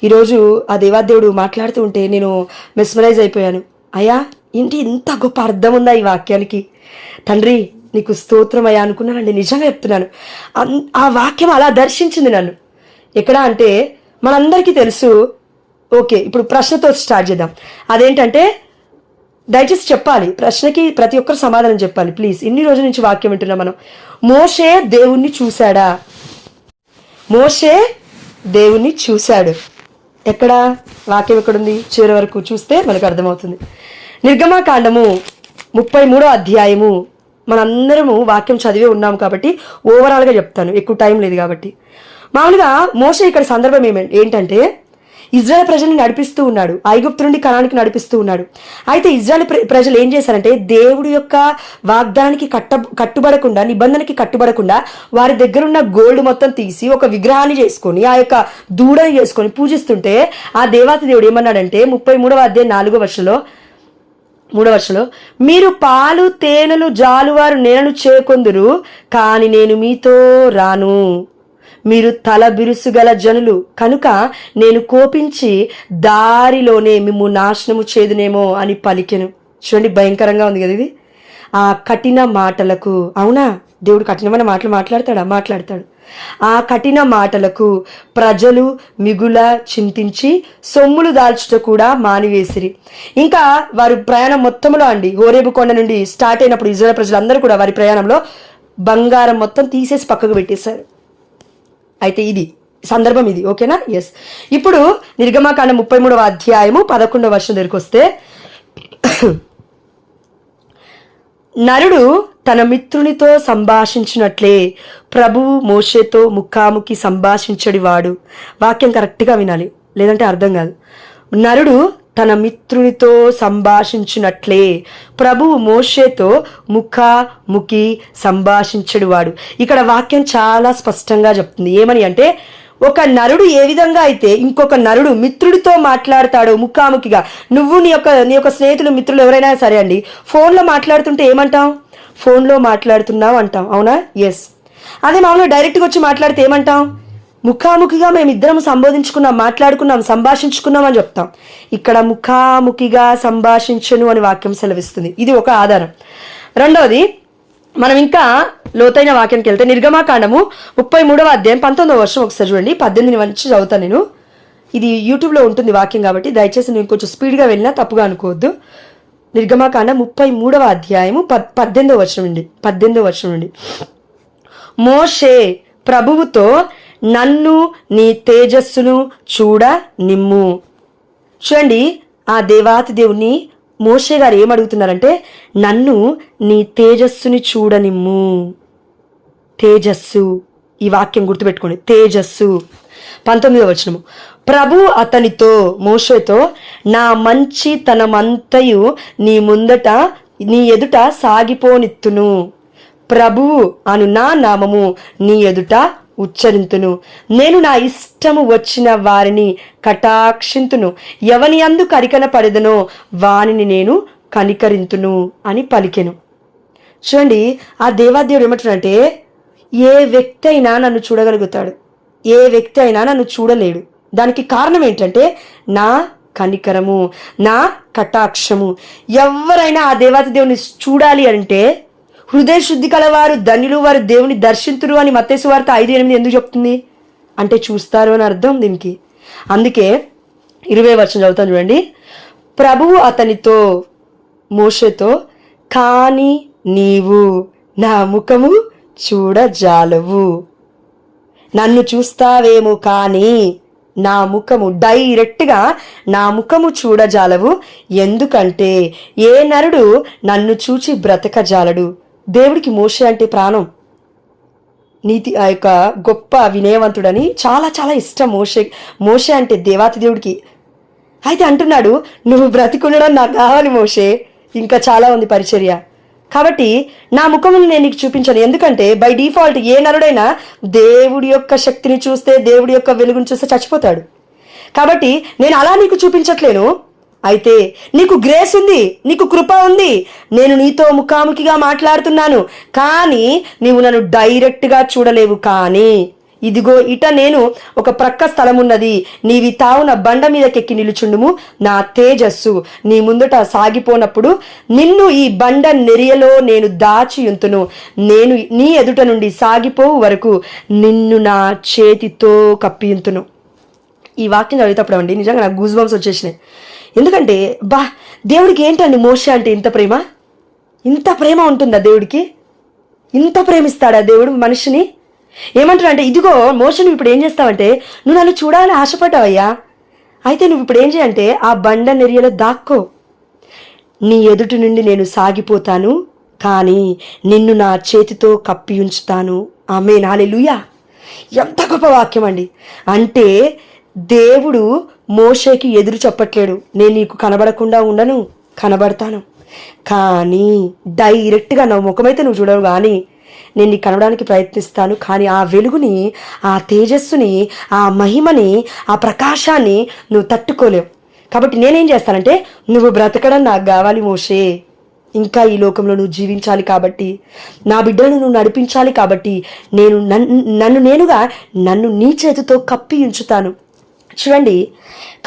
ఈరోజు ఆ దేవాదేవుడు మాట్లాడుతూ ఉంటే నేను మెస్మరైజ్ అయిపోయాను. అయ్యా, ఏంటి ఇంత గొప్ప అర్థం ఉందా ఈ వాక్యానికి? తండ్రి నీకు స్తోత్రం అయ్యా అనుకున్నానండి, నిజంగా చెప్తున్నాను. ఆ వాక్యం అలా దర్శించింది నన్ను. ఎక్కడ అంటే మనందరికీ తెలుసు. ఓకే, ఇప్పుడు ప్రశ్నతో స్టార్ట్ చేద్దాం. అదేంటంటే దయచేసి చెప్పాలి, ప్రశ్నకి ప్రతి ఒక్కరు సమాధానం చెప్పాలి ప్లీజ్. ఇన్ని రోజుల నుంచి వాక్యం వింటున్నాం మనం. మోషే దేవుణ్ణి చూశాడా? మోషే దేవుణ్ణి చూశాడు. ఎక్కడ? వాక్యం ఎక్కడుంది? చివరి వరకు చూస్తే మనకు అర్థమవుతుంది. నిర్గమాకాండము 33వ అధ్యాయము. మనందరము వాక్యం చదివే ఉన్నాము కాబట్టి ఓవరాల్గా చెప్తాను, ఎక్కువ టైం లేదు కాబట్టి. మామూలుగా మోషే ఇక్కడ సందర్భం ఏంటంటే ఇజ్రాయెల్ ప్రజల్ని నడిపిస్తూ ఉన్నాడు, ఐగుప్తు నుండి కనానికి నడిపిస్తూ ఉన్నాడు. అయితే ఇజ్రాయెల్ ప్రజలు ఏం చేశారంటే దేవుడి యొక్క వాగ్దానానికి కట్టుబడకుండా, నిబంధనకి కట్టుబడకుండా వారి దగ్గర ఉన్న గోల్డ్ మొత్తం తీసి ఒక విగ్రహాన్ని చేసుకొని ఆ యొక్క దూడని చేసుకొని పూజిస్తుంటే ఆ దేవాతి దేవుడు ఏమన్నాడంటే 33వ అధ్యాయం 4వ వచనంలో, 3వ వచనంలో, మీరు పాలు తేనెలు జాలువారు నేలను చేకొందురు, కానీ నేను మీతో రాను. మీరు తల బిరుసుగల జనులు కనుక నేను కోపించి దారిలోనే మిమ్ము నాశనము చేదునేమో అని పలికెను. చూడండి, భయంకరంగా ఉంది కదా ఇది. ఆ కఠిన మాటలకు, అవునా, దేవుడు కఠినమైన మాటలు మాట్లాడతాడు. ఆ కఠిన మాటలకు ప్రజలు మిగుల చింతించి సొమ్ములు దాల్చుట కూడా మానివేసిరి. ఇంకా వారి ప్రయాణం మొత్తంలో అండి, హోరేబు కొండ నుండి స్టార్ట్ అయినప్పుడు ఇజ్రాయెల్ ప్రజలందరూ కూడా వారి ప్రయాణంలో బంగారం మొత్తం తీసేసి పక్కకు పెట్టేశారు. అయితే ఇది సందర్భం ఇది, ఓకేనా? ఎస్. ఇప్పుడు నిర్గమాకాండం 33వ అధ్యాయము 11వ వచనం దగ్గరికి వస్తే, నరుడు తన మిత్రునితో సంభాషించినట్లే ప్రభువు మోషేతో ముఖాముఖి సంభాషించడి వాడు. వాక్యం కరెక్ట్గా వినాలి, లేదంటే అర్థం కాదు. నరుడు తన మిత్రునితో సంభాషించినట్లే ప్రభువు మోషేతో ముఖాముఖి సంభాషించడు వాడు. ఇక్కడ వాక్యం చాలా స్పష్టంగా చెప్తుంది. ఏమని అంటే, ఒక నరుడు ఏ విధంగా అయితే ఇంకొక నరుడు మిత్రుడితో మాట్లాడతాడో ముఖాముఖిగా, నువ్వు నీ యొక్క స్నేహితులు మిత్రులు ఎవరైనా సరే అండి, ఫోన్లో మాట్లాడుతుంటే ఏమంటాం? ఫోన్లో మాట్లాడుతున్నావు అంటాం, అవునా? ఎస్. అదే మామూలుగా డైరెక్ట్గా వచ్చి మాట్లాడితే ఏమంటాం? ముఖాముఖిగా మేమిద్దరం మాట్లాడుకున్నాం, సంభాషించుకున్నాం అని చెప్తాం. ఇక్కడ ముఖాముఖిగా సంభాషించను అని వాక్యం సెలవిస్తుంది. ఇది ఒక ఆధారం. రెండవది, మనం ఇంకా లోతైన వాక్యానికి వెళ్తే నిర్గమాకాండము 33వ అధ్యాయం 19వ వచనం ఒకసారి చూడండి. 18 నుంచి చదువుతాను నేను. ఇది యూట్యూబ్లో ఉంటుంది వాక్యం కాబట్టి దయచేసి నేను కొంచెం స్పీడ్గా వెళ్ళినా తప్పుగా అనుకోవద్దు. నిర్గమాకాండం 33వ అధ్యాయము 18వ వచనం నుండి. మోషే ప్రభువుతో, నన్ను నీ తేజస్సును చూడ నిమ్ము. చూడండి, ఆ దేవాతి దేవుని మోషే గారు ఏమడుగుతున్నారంటే, నన్ను నీ తేజస్సుని చూడనిమ్ము. తేజస్సు, ఈ వాక్యం గుర్తుపెట్టుకోండి, తేజస్సు. 19వ వచనము, ప్రభు అతనితో, మోషేతో, నా మంచితనమంతయు నీ ఎదుట సాగిపోనిత్తును. ప్రభువు అను నా నామము నీ ఎదుట ఉచ్చరింతును. నేను నా ఇష్టము వచ్చిన వారిని కటాక్షింతును. ఎవని యందు కరికన పడెదనో వానిని నేను కనికరింతును అని పలికెను. చూడండి, ఆ దేవాదేవుడు ఏమంటున్నాడంటే, ఏ వ్యక్తి అయినా నన్ను చూడగలుగుతాడు, ఏ వ్యక్తి అయినా నన్ను చూడలేడు. దానికి కారణం ఏంటంటే నా కనికరము, నా కటాక్షము. ఎవరైనా ఆ దేవాది దేవుని చూడాలి అంటే హృదయ శుద్ధి కలవారు ధన్యులు, వారు దేవుని దర్శింతురు అని మత్తయి సువార్త 5:8 ఎందుకు చెప్తుంది అంటే చూస్తారు అని అర్థం దీనికి. అందుకే 20వ వచనం చదువుతాను చూడండి. ప్రభువు అతనితో, మోషేతో, కానీ నీవు నా ముఖము చూడజాలవు. నన్ను చూస్తావేమో కానీ నా ముఖము, డైరెక్ట్గా నా ముఖము చూడజాలవు. ఎందుకంటే ఏ నరుడు నన్ను చూచి బ్రతకజాలడు. దేవుడికి మోషే అంటే ప్రాణం, నీతి, ఆ యొక్క గొప్ప వినయవంతుడని చాలా చాలా ఇష్టం మోషే అంటే దేవాతి దేవుడికి. అయితే అంటున్నాడు, నువ్వు బ్రతికుండడం నాకు కావాలి మోషే, ఇంకా చాలా ఉంది పరిచర్య, కాబట్టి నా ముఖమును నేను నీకు చూపించాను. ఎందుకంటే బై డిఫాల్ట్ ఏ నరుడైనా దేవుడి యొక్క శక్తిని చూస్తే, దేవుడి యొక్క వెలుగును చూస్తే చచ్చిపోతాడు. కాబట్టి నేను అలా నీకు చూపించట్లేను. అయితే నీకు గ్రేస్ ఉంది, నీకు కృప ఉంది, నేను నీతో ముఖాముఖిగా మాట్లాడుతున్నాను, కానీ నీవు నన్ను డైరెక్ట్గా చూడలేవు. కానీ ఇదిగో ఇట నేను ఒక ప్రక్క స్థలం ఉన్నది, నీవి తావున బండ మీదకెక్కి నిలుచుండుము, నా తేజస్సు నీ ముందుట సాగిపోనప్పుడు నిన్ను ఈ బండ నెరియలో నేను దాచియుంతును, నేను నీ ఎదుట నుండి సాగిపోవు వరకు నిన్ను నా చేతితో కప్పియుంతును. ఈ వాక్యం చదివేటప్పుడు అండి నిజంగా నాకు గూస్ బంప్స్ వచ్చేసినాయి. ఎందుకంటే దేవుడికి ఏంటండి మోషే అంటే ఇంత ప్రేమ, ఇంత ప్రేమ ఉంటుందా దేవుడికి? ఇంత ప్రేమిస్తాడా దేవుడు మనిషిని? ఏమంటాడు అంటే, ఇదిగో మోషే నువ్వు ఇప్పుడు ఏం చేస్తావంటే, నువ్వు నన్ను చూడాలని ఆశపడ్డావయ్యా, అయితే నువ్వు ఇప్పుడు ఏం చేయంటే ఆ బండ నెరియలో దాక్కో, నీ ఎదుటి నుండి నేను సాగిపోతాను, కానీ నిన్ను నా చేతితో కప్పి ఉంచుతాను. ఆమేన్, హల్లెలూయా. ఎంత గొప్ప వాక్యం అండి. అంటే దేవుడు మోషేకి ఎదురు చెప్పట్లేడు, నేను నీకు కనబడకుండా ఉండను, కనబడతాను, కానీ డైరెక్ట్గా నా ముఖమైతే నువ్వు చూడవు, కానీ నేను నీకు కనబడానికి ప్రయత్నిస్తాను, కానీ ఆ వెలుగుని, ఆ తేజస్సుని, ఆ మహిమని, ఆ ప్రకాశాన్ని నువ్వు తట్టుకోలేవు. కాబట్టి నేనేం చేస్తానంటే, నువ్వు బ్రతకడం నాకు కావాలి మోషే, ఇంకా ఈ లోకంలో నువ్వు జీవించాలి కాబట్టి, నా బిడ్డలను నువ్వు నడిపించాలి కాబట్టి నేను నన్ను నీ చేతితో కప్పి ఉంచుతాను. చూడండి,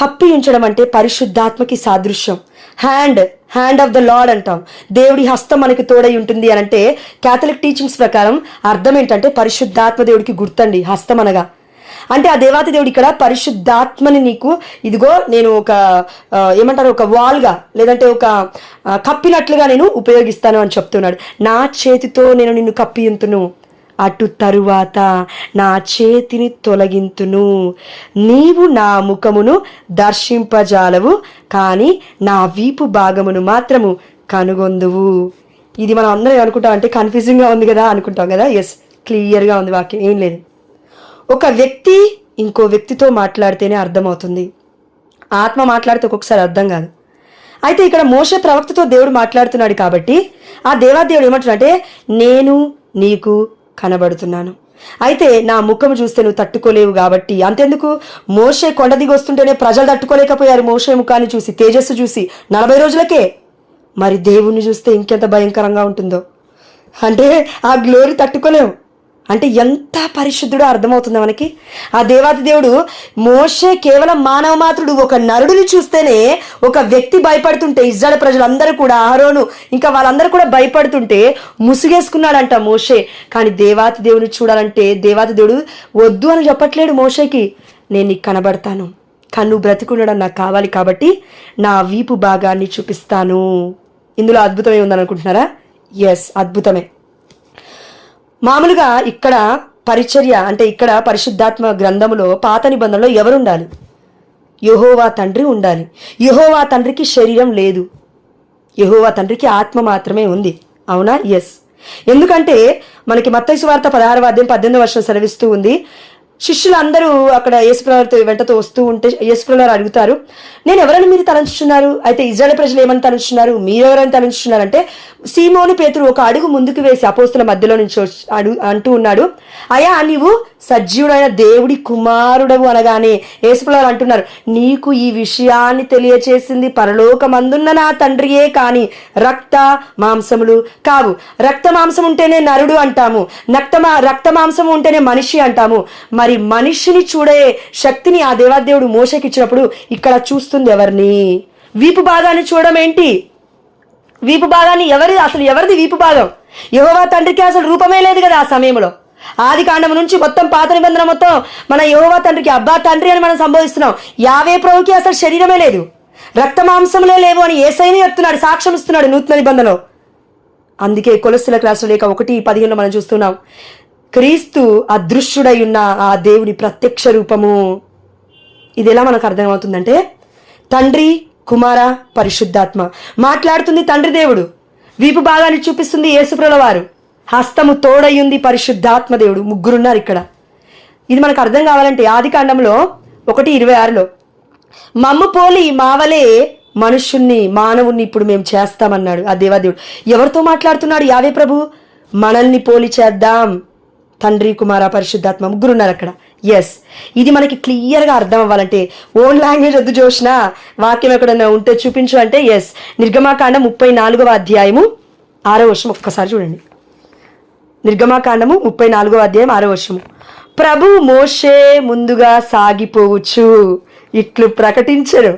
కప్పి ఉంచడం అంటే పరిశుద్ధాత్మకి సాదృశ్యం. హ్యాండ్ ఆఫ్ ద లార్డ్ అంటాం. దేవుడి హస్తం మనకి తోడై ఉంటుంది అని అంటే క్యాథలిక్ టీచింగ్స్ ప్రకారం అర్థం ఏంటంటే పరిశుద్ధాత్మ దేవుడికి గుర్తండి హస్తం అనగా. అంటే ఆ దేవాతి దేవుడు ఇక్కడ పరిశుద్ధాత్మని నీకు ఇదిగో నేను ఒక వాల్గా లేదంటే ఒక కప్పినట్లుగా నేను ఉపయోగిస్తాను అని చెప్తున్నాడు. నా చేతితో నేను నిన్ను కప్పియుంతును, అటు తరువాత నా చేతిని తొలగింతును, నీవు నా ముఖమును దర్శింపజాలవు, కానీ నా వీపు భాగమును మాత్రము కనుగొందువు. ఇది మనం అందరం అనుకుంటాం అంటే కన్ఫ్యూజింగ్గా ఉంది కదా అనుకుంటాం కదా. ఎస్, క్లియర్గా ఉంది వాక్యం, ఏం లేదు. ఒక వ్యక్తి ఇంకో వ్యక్తితో మాట్లాడితేనే అర్థమవుతుంది, ఆత్మ మాట్లాడితే ఒక్కొక్కసారి అర్థం కాదు. అయితే ఇక్కడ మోషే ప్రవక్తతో దేవుడు మాట్లాడుతున్నాడు కాబట్టి ఆ దేవాదేవుడు ఏమంటున్నాడంటే, నేను నీకు కనబడుతున్నాను, అయితే నా ముఖం చూస్తే నువ్వు తట్టుకోలేవు కాబట్టి. అంతెందుకు, మోషే కొండ దిగి వస్తుంటేనే ప్రజలు తట్టుకోలేకపోయారు మోషే ముఖాన్ని చూసి, తేజస్సు చూసి 40 రోజులకే. మరి దేవుణ్ణి చూస్తే ఇంకెంత భయంకరంగా ఉంటుందో, అంటే ఆ గ్లోరీ తట్టుకోలేము. అంటే ఎంత పరిశుద్ధుడో అర్థమవుతుంది మనకి. ఆ దేవాది దేవుడు మోషే కేవలం మానవ మాత్రుడు, ఒక నరుడిని చూస్తేనే ఒక వ్యక్తి భయపడుతుంటే ఇజ్రాయేల్ ప్రజలందరూ కూడా, అహరోను ఇంకా వాళ్ళందరూ కూడా భయపడుతుంటే ముసుగేసుకున్నాడంట మోషే. కానీ దేవాతి దేవుని చూడాలంటే దేవాతి దేవుడు వద్దు అని చెప్పట్లేడు మోషేకి, నేను నీకు కనబడతాను, కానీ నువ్వు బ్రతికుండడం నాకు కావాలి కాబట్టి నా వీపు భాగాన్ని చూపిస్తాను. ఇందులో అద్భుతమే ఉందని అనుకుంటున్నారా? ఎస్, అద్భుతమే. మామూలుగా ఇక్కడ పరిచర్య అంటే ఇక్కడ పరిశుద్ధాత్మ గ్రంథములో పాత నిబంధనలో ఎవరు ఉండాలి? యెహోవా తండ్రి ఉండాలి. యెహోవా తండ్రికి శరీరం లేదు, యెహోవా తండ్రికి ఆత్మ మాత్రమే ఉంది. అవునా? ఎస్. ఎందుకంటే మనకి మత్తయి సువార్త 16వ అధ్యాయం 18వ వచనం సెలవిస్తూ ఉంది, శిష్యులందరూ అక్కడ యేసుప్రభుతో వెంటతో వస్తూ ఉంటే యేసుప్రభు అడుగుతారు, నేను ఎవరని మీరు తలంచుతున్నారు? అయితే ఇజ్రాయేల్ ప్రజలు ఏమని తలంచుతున్నారు, మీరెవరని తలంచుతున్నారు అంటే, సీమోను పేతురు ఒక అడుగు ముందుకు వేసి అపోస్తుల మధ్యలో నుంచి అంటూ ఉన్నాడు, అయ్యా నీవు సజీవుడైన దేవుడి కుమారుడవు అనగానే యేసుప్రభు అంటున్నారు, నీకు ఈ విషయాన్ని తెలియచేసింది పరలోకమందున్న నా తండ్రియే కానీ రక్త మాంసములు కావు. రక్త మాంసం ఉంటేనే నరుడు అంటాము, రక్త మాంసం ఉంటేనే మనిషి అంటాము. మరి మనిషిని చూడే శక్తిని ఆ దేవాదేవుడు మోషేకి ఇచ్చినప్పుడు ఇక్కడ చూస్తుంది ఎవరిని? వీపు భాగాన్ని చూడడం ఏంటి? వీపు భాగాన్ని ఎవరిది వీపు భాగం? యెహోవా తండ్రికి అసలు రూపమే లేదు కదా ఆ సమయంలో. ఆది కాండం నుంచి మొత్తం పాత నిబంధన మొత్తం మన యెహోవా తండ్రికి అబ్బా తండ్రి అని మనం సంబోధిస్తున్నాం. యావే ప్రభుకి అసలు శరీరమే లేదు, రక్త మాంసములే లేవు అని యేసయ్యనే చెప్తున్నాడు, సాక్ష్యం ఇస్తున్నాడు నూతన నిబంధనలో. అందుకే కొలస్సీలకు రాసిన లేఖ 1:15 మనం చూస్తున్నాం, క్రీస్తు అదృశ్యుడై ఉన్న ఆ దేవుని ప్రత్యక్ష రూపము. ఇది ఎలా మనకు అర్థమవుతుందంటే, తండ్రి, కుమార, పరిశుద్ధాత్మ మాట్లాడుతుంది తండ్రి దేవుడు, వీపు భాగాన్ని చూపిస్తుంది యేసుప్రభుల వారు, హస్తము తోడయ్యుంది పరిశుద్ధాత్మ దేవుడు. ముగ్గురున్నారు ఇక్కడ. ఇది మనకు అర్థం కావాలంటే ఆది కాండంలో 1:26లో మమ్ము పోలి మావలే మనుష్యుణ్ణి మానవుణ్ణి ఇప్పుడు మేము చేస్తామన్నాడు ఆ దేవాదేవుడు. ఎవరితో మాట్లాడుతున్నాడు? యావే ప్రభు, మనల్ని పోలి చేద్దాం. తండ్రి, కుమార, పరిశుద్ధాత్మ ముగ్గురున్నారు అక్కడ. ఎస్, ఇది మనకి క్లియర్గా అర్థం అవ్వాలంటే ఓన్ లాంగ్వేజ్ వద్దు జోష్న, వాక్యం ఎక్కడన్నా ఉంటే చూపించు అంటే ఎస్, నిర్గమాకాండం 34వ అధ్యాయము 6వ వచనం ఒక్కసారి చూడండి. నిర్గమాకాండము 34వ అధ్యాయం 6వ వచనము, ప్రభువు మోషే ముందుగా సాగిపోవచ్చు ఇట్లు ప్రకటించను.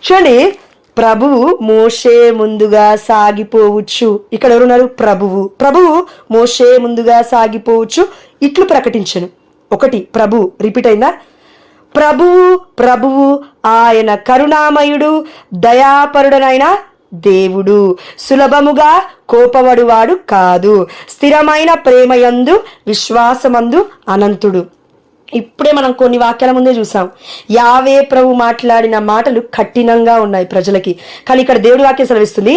చూడండి, ప్రభువు మోషే ముందుగా సాగిపోవచ్చు. ఇక్కడ ఎవరున్నారు? ప్రభువు మోషే ముందుగా సాగిపోవచ్చు ఇట్లు ప్రకటించను. ఒకటి, ప్రభు రిపీట్ అయిందా? ప్రభువు ఆయన కరుణామయుడు, దయాపరుడనైన దేవుడు, సులభముగా కోపవడువాడు కాదు, స్థిరమైన ప్రేమయందు విశ్వాసమందు అనంతుడు. ఇప్పుడే మనం కొన్ని వాక్యాల ముందే చూసాం. యావే ప్రభు మాట్లాడిన మాటలు కఠినంగా ఉన్నాయి ప్రజలకి. కానీ ఇక్కడ దేవుడి వాక్యం సెలవిస్తుంది,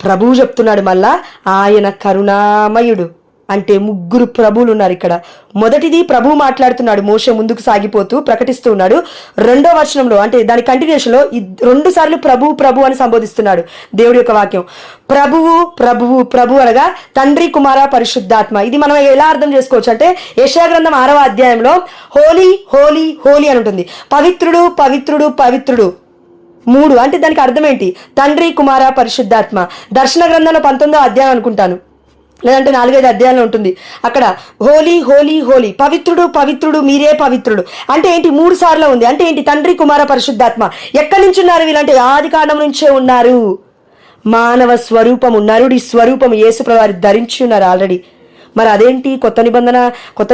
ప్రభువు చెప్తున్నాడు మళ్ళా ఆయన కరుణామయుడు. అంటే ముగ్గురు ప్రభువులు ఉన్నారు ఇక్కడ. మొదటిది ప్రభువు మాట్లాడుతున్నాడు, మోషే ముందుకు సాగిపోతూ ప్రకటిస్తూ ఉన్నాడు. రెండో వచనంలో అంటే దాని కంటిన్యూషన్ లో 2 సార్లు ప్రభు అని సంబోధిస్తున్నాడు దేవుడి యొక్క వాక్యం. ప్రభు అనగా తండ్రి, కుమార, పరిశుద్ధాత్మ. ఇది మనం ఎలా అర్థం చేసుకోవచ్చు అంటే యెషయా గ్రంథం 6వ అధ్యాయంలో హోలీ హోలీ హోలీ అని ఉంటుంది. పవిత్రుడు పవిత్రుడు పవిత్రుడు 3. అంటే దానికి అర్థం ఏంటి? తండ్రి, కుమార, పరిశుద్ధాత్మ. దర్శన గ్రంథంలో 19వ అధ్యాయం అనుకుంటాను, లేదంటే 4-5 అధ్యాయంలో ఉంటుంది. అక్కడ హోలీ హోలీ హోలీ, పవిత్రుడు పవిత్రుడు మీరే పవిత్రుడు. అంటే ఏంటి? 3 సార్లు ఉంది. అంటే ఏంటి? తండ్రి, కుమార, పరిశుద్ధాత్మ. ఎక్కడి నుంచి ఉన్నారు వీళ్ళంటే ఆది కాండం నుంచే ఉన్నారు. మానవ స్వరూపము, నరుడి స్వరూపము యేసుప్రభువు వారు ధరించి ఉన్నారు ఆల్రెడీ. మరి అదేంటి? కొత్త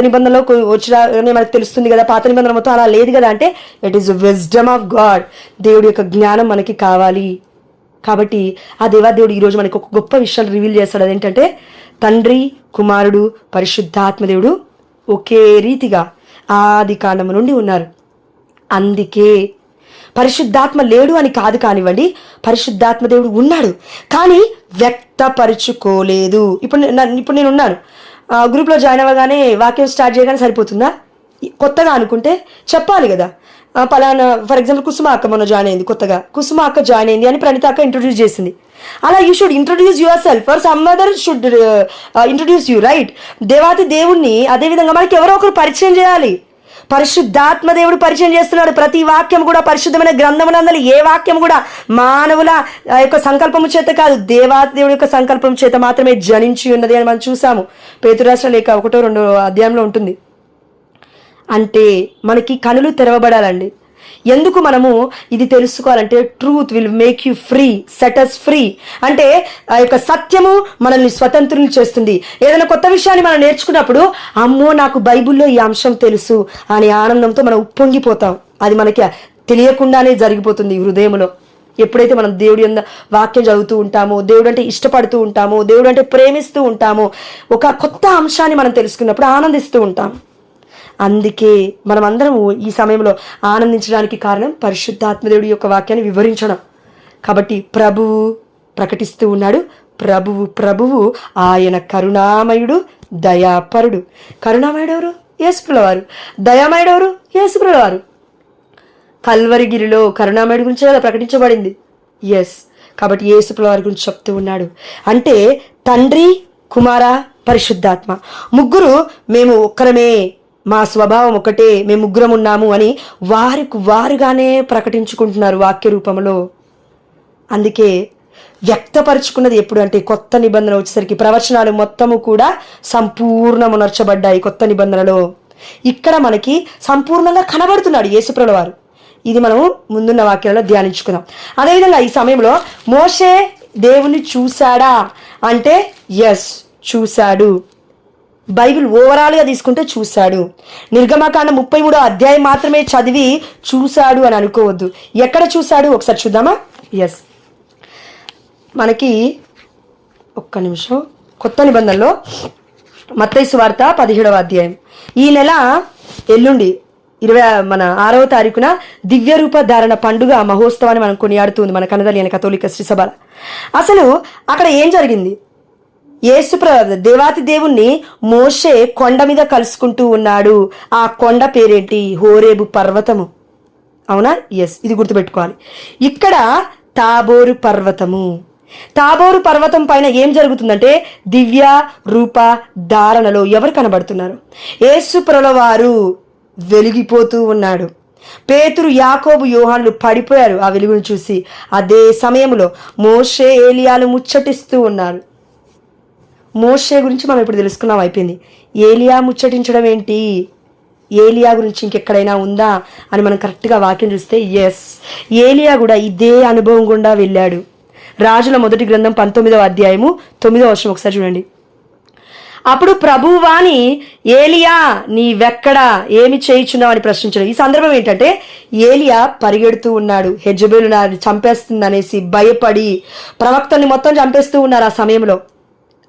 నిబంధనలో వచ్చిన మనకు తెలుస్తుంది కదా. పాత నిబంధన మొత్తం అలా లేదు కదా. అంటే it is wisdom of God. దేవుడి యొక్క జ్ఞానం మనకి కావాలి. కాబట్టి ఆ దేవాదేవుడు ఈరోజు మనకి ఒక గొప్ప విషయాలు రివీల్ చేస్తాడు. అదేంటంటే తండ్రి, కుమారుడు, పరిశుద్ధాత్మదేవుడు ఒకే రీతిగా ఆది కాండము నుండి ఉన్నారు. అందుకే పరిశుద్ధాత్మ లేడు అని కాదు కానివ్వండి, పరిశుద్ధాత్మ దేవుడు ఉన్నాడు కానీ వ్యక్తపరుచుకోలేదు. ఇప్పుడు నేను ఉన్నాను, గ్రూప్లో జాయిన్ అవ్వగానే వాక్యం స్టార్ట్ చేయగానే సరిపోతుందా? కొత్తగా అనుకుంటే చెప్పాలి కదా. పలానా ఫర్ ఎగ్జాంపుల్ కుసుమ అక్క మొన్న జాయిన్ అయింది, కొత్తగా కుసుమ అక్క జాయిన్ అయింది అని ప్రణీత అక్క ఇంట్రొడ్యూస్ చేసింది. అలా you should introduce yourself or some other should introduce you, right? దేవుణ్ణి అదేవిధంగా మనకి ఎవరో ఒకరు పరిచయం చేయాలి. పరిశుద్ధాత్మ దేవుడు పరిచయం చేస్తున్నాడు. ప్రతి వాక్యం కూడా పరిశుద్ధమైన గ్రంథమునందలి ఏ వాక్యం కూడా మానవుల యొక్క సంకల్పము చేత కాదు, దేవాతి దేవుడి యొక్క సంకల్పం చేత మాత్రమే జనించి ఉన్నది అని మనం చూసాము. పేతురు రాసిన లేఖ 1-2 అధ్యాయంలో ఉంటుంది. అంటే మనకి కనులు తెరవబడాలండి. ఎందుకు మనము ఇది తెలుసుకోవాలంటే truth will make you free, set us free. అంటే ఆ యొక్క సత్యము మనల్ని స్వతంత్రులు చేస్తుంది. ఏదైనా కొత్త విషయాన్ని మనం నేర్చుకున్నప్పుడు అమ్మో నాకు బైబిల్లో ఈ అంశం తెలుసు అనే ఆనందంతో మనం ఉప్పొంగిపోతాం. అది మనకి తెలియకుండానే జరిగిపోతుంది హృదయంలో. ఎప్పుడైతే మనం దేవుడి వాక్యం చదువుతూ ఉంటామో, దేవుడు అంటే ఇష్టపడుతూ ఉంటామో, దేవుడు అంటే ప్రేమిస్తూ ఉంటామో, ఒక కొత్త అంశాన్ని మనం తెలుసుకున్నప్పుడు ఆనందిస్తూ ఉంటాం. అందుకే మనం అందరము ఈ సమయంలో ఆనందించడానికి కారణం పరిశుద్ధాత్మదేవుడి యొక్క వాక్యాన్ని వివరించడం. కాబట్టి ప్రభువు ప్రకటిస్తూ ఉన్నాడు, ప్రభువు ఆయన కరుణామయుడు, దయాపరుడు. కరుణామయుడు ఎవరు? యేసుప్రభువారు. దయామయుడు ఎవరు? యేసుప్రభువారు. కల్వరిగిరిలో కరుణామయుడి గురించి కదా ప్రకటించబడింది. ఎస్, కాబట్టి యేసుప్రభువారి గురించి చెప్తూ ఉన్నాడు. అంటే తండ్రి, కుమార, పరిశుద్ధాత్మ ముగ్గురు మేము ఒక్కరమే, మా స్వభావం ఒకటే, మేము ముగ్గురం ఉన్నాము అని వారుగానే ప్రకటించుకుంటున్నారు వాక్య రూపంలో. అందుకే వ్యక్తపరుచుకున్నది ఎప్పుడు అంటే కొత్త నిబంధన వచ్చేసరికి ప్రవచనాలు మొత్తము కూడా సంపూర్ణమునర్చబడ్డాయి కొత్త నిబంధనలో. ఇక్కడ మనకి సంపూర్ణంగా కనబడుతున్నాడు యేసుప్రభువు వారు. ఇది మనము ముందున్న వాక్యాలలో ధ్యానించుకుందాం. అదేవిధంగా ఈ సమయంలో మోషే దేవుని చూశాడా అంటే ఎస్, చూశాడు. బైబిల్ ఓవరాల్గా తీసుకుంటే చూశాడు. నిర్గమకాండం 33వ అధ్యాయం మాత్రమే చదివి చూశాడు అని అనుకోవద్దు. ఎక్కడ చూశాడు ఒకసారి చూద్దామా? ఎస్, మనకి ఒక్క నిమిషం. కొత్త నిబంధనలో మత్తయి సువార్త 17వ అధ్యాయం. ఈ నెల ఎల్లుండి 6వ తారీఖున దివ్య రూప ధారణ పండుగ మహోత్సవాన్ని మనం కొనియాడుతుంది మన కన్నదలి అని కథోలిక శ్రీ సభ. అసలు అక్కడ ఏం జరిగింది? దేవాతి దేవుణ్ణి మోషే కొండ మీద కలుసుకుంటూ ఉన్నాడు. ఆ కొండ పేరేంటి? హోరేబు పర్వతము. అవునా? ఎస్, ఇది గుర్తుపెట్టుకోవాలి. ఇక్కడ తాబోరు పర్వతము. తాబోరు పర్వతం పైన ఏం జరుగుతుందంటే దివ్య రూప ధారణలో ఎవరు కనబడుతున్నారు? యేసుప్రభువు వారు వెలిగిపోతూ ఉన్నాడు. పేతురు, యాకోబు, యోహానులు పడిపోయారు ఆ వెలుగును చూసి. అదే సమయంలో మోషే, ఏలియాలు ముచ్చటిస్తూ ఉన్నారు. మోషే గురించి మనం ఇప్పుడు తెలుసుకున్నాం, అయిపోయింది. ఏలియా ముచ్చటించడం ఏంటి? ఏలియా గురించి ఇంకెక్కడైనా ఉందా అని మనం కరెక్ట్గా వాక్యం చూస్తే ఎస్, ఏలియా కూడా ఇదే అనుభవం గుండా వెళ్ళాడు. రాజుల మొదటి గ్రంథం 19వ అధ్యాయము 9వ వచనం ఒకసారి చూడండి. అప్పుడు ప్రభువాని ఏలియా నీవెక్కడా, ఏమి చేయుచున్నావు అని ప్రశ్నించాడు. ఈ సందర్భం ఏంటంటే ఏలియా పరిగెడుతూ ఉన్నాడు, హెజబేలు నాది చంపేస్తుంది అనేసి భయపడి ప్రవక్తల్ని మొత్తం చంపేస్తూ ఉన్నారు. ఆ సమయంలో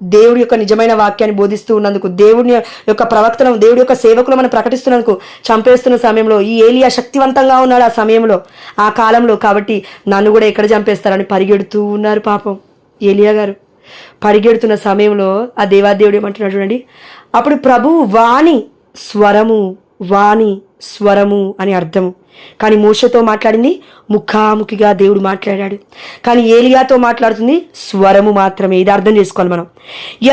దేవుడి యొక్క నిజమైన వాక్యాన్ని బోధిస్తూ ఉన్నందుకు, దేవుడి యొక్క ప్రవక్తలను, దేవుడి యొక్క సేవకులు మనం ప్రకటిస్తున్నందుకు చంపేస్తున్న సమయంలో ఈ ఏలియా శక్తివంతంగా ఉన్నాడు ఆ సమయంలో, ఆ కాలంలో. కాబట్టి నన్ను కూడా ఎక్కడ చంపేస్తారని పరిగెడుతూ ఉన్నారు పాపం ఏలియా గారు. పరిగెడుతున్న సమయంలో ఆ దేవాదేవుడు ఏమంటున్నాడు చూడండి. అప్పుడు ప్రభువు వాణి స్వరము, వాణి స్వరము అని అర్థము. కానీ మోషేతో మాట్లాడింది ముఖాముఖిగా దేవుడు మాట్లాడాడు. కానీ ఏలియాతో మాట్లాడుతుంది స్వరము మాత్రమే. ఇది అర్థం చేసుకోవాలి మనం.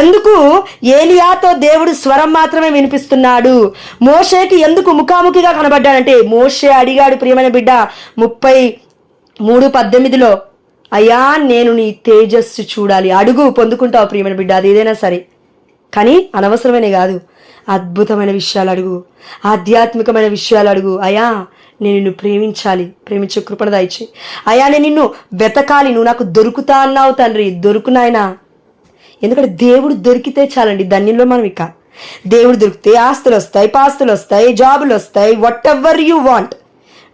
ఎందుకు ఏలియాతో దేవుడు స్వరం మాత్రమే వినిపిస్తున్నాడు? మోషేకి ఎందుకు ముఖాముఖిగా కనబడ్డాడంటే, మోషే అడిగాడు ప్రియమైన బిడ్డ 33:18లో, అయ్యా నేను నీ తేజస్సు చూడాలి. అడుగు, పొందుకుంటావు ప్రియమైన బిడ్డ, అది ఏదైనా సరే. కానీ అనవసరమైన కాదు, అద్భుతమైన విషయాలు అడుగు, ఆధ్యాత్మికమైన విషయాలు అడుగు. అయ్యా నేను నిన్ను ప్రేమించాలి, ప్రేమించే కృపణ దయచేయి. అయ్యా నేను నిన్ను వెతకాలి, నువ్వు నాకు దొరుకుతా అన్నావు తండ్రి, దొరుకునాయనా. ఎందుకంటే దేవుడు దొరికితే చాలండి ధన్యంలో మనం. ఇక దేవుడు దొరికితే ఆస్తులు వస్తాయి, పాస్తులు వస్తాయి, జాబులు వస్తాయి, what ever you want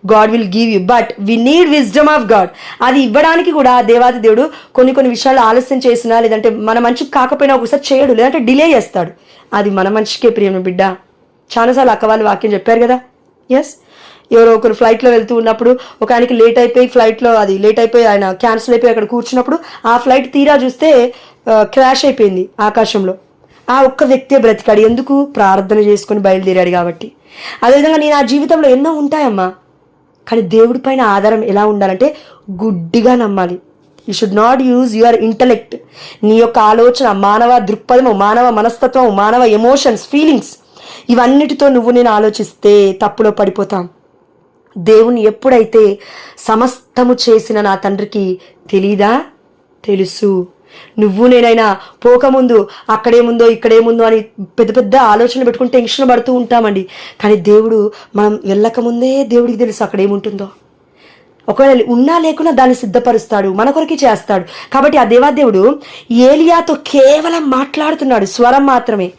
God will give you. But we need wisdom of God. అది ఇవ్వడానికి కూడా దేవాది దేవుడు కొన్ని విషయాలు ఆలస్యం చేసినా, లేదంటే మన మంచికి కాకపోయినా ఒకసారి చేయడు, లేదంటే డిలే చేస్తాడు. అది మన మంచికే ప్రియమైన బిడ్డ. చాలాసార్లు అక్క వాళ్ళు వాక్యం చెప్పారు కదా. ఎస్, ఎవరో ఒకరు ఫ్లైట్లో వెళ్తూ ఉన్నప్పుడు ఒక ఆయనకి లేట్ అయిపోయి, ఫ్లైట్లో అది లేట్ అయిపోయి ఆయన క్యాన్సిల్ అయిపోయి అక్కడ కూర్చున్నప్పుడు ఆ ఫ్లైట్ తీరా చూస్తే క్రాష్ అయిపోయింది ఆకాశంలో. ఆ ఒక్క వ్యక్తే బ్రతికాడు. ఎందుకు? ప్రార్థన చేసుకుని బయలుదేరాడు కాబట్టి. అదేవిధంగా నేను ఆ జీవితంలో ఎన్నో ఉంటాయమ్మా. కానీ దేవుడి పైన ఆధారం ఎలా ఉండాలంటే గుడ్డిగా నమ్మాలి. You should not use your intellect. నీ యొక్క ఆలోచన, మానవ దృక్పథము, మానవ మనస్తత్వం, మానవ ఎమోషన్స్, ఫీలింగ్స్, ఇవన్నిటితో నేను ఆలోచిస్తే తప్పులో పడిపోతాం. దేవుని ఎప్పుడైతే సమస్తము చేసిన నా తండ్రికి తెలీదా? తెలుసు. నువ్వు నేనైనా పోకముందు అక్కడేముందో ఇక్కడేముందో అని పెద్ద పెద్ద ఆలోచనలు పెట్టుకుని టెన్షన్ పడుతూ ఉంటామండి. కానీ దేవుడు మనం వెళ్ళకముందే దేవుడికి తెలుసు అక్కడేముంటుందో. ఒకవేళ ఉన్నా లేకున్నా దాన్ని సిద్ధపరుస్తాడు, మన కొరకి చేస్తాడు. కాబట్టి ఆ దేవాదేవుడు ఏలియాతో కేవలం మాట్లాడుతున్నాడు, స్వరం మాత్రమే.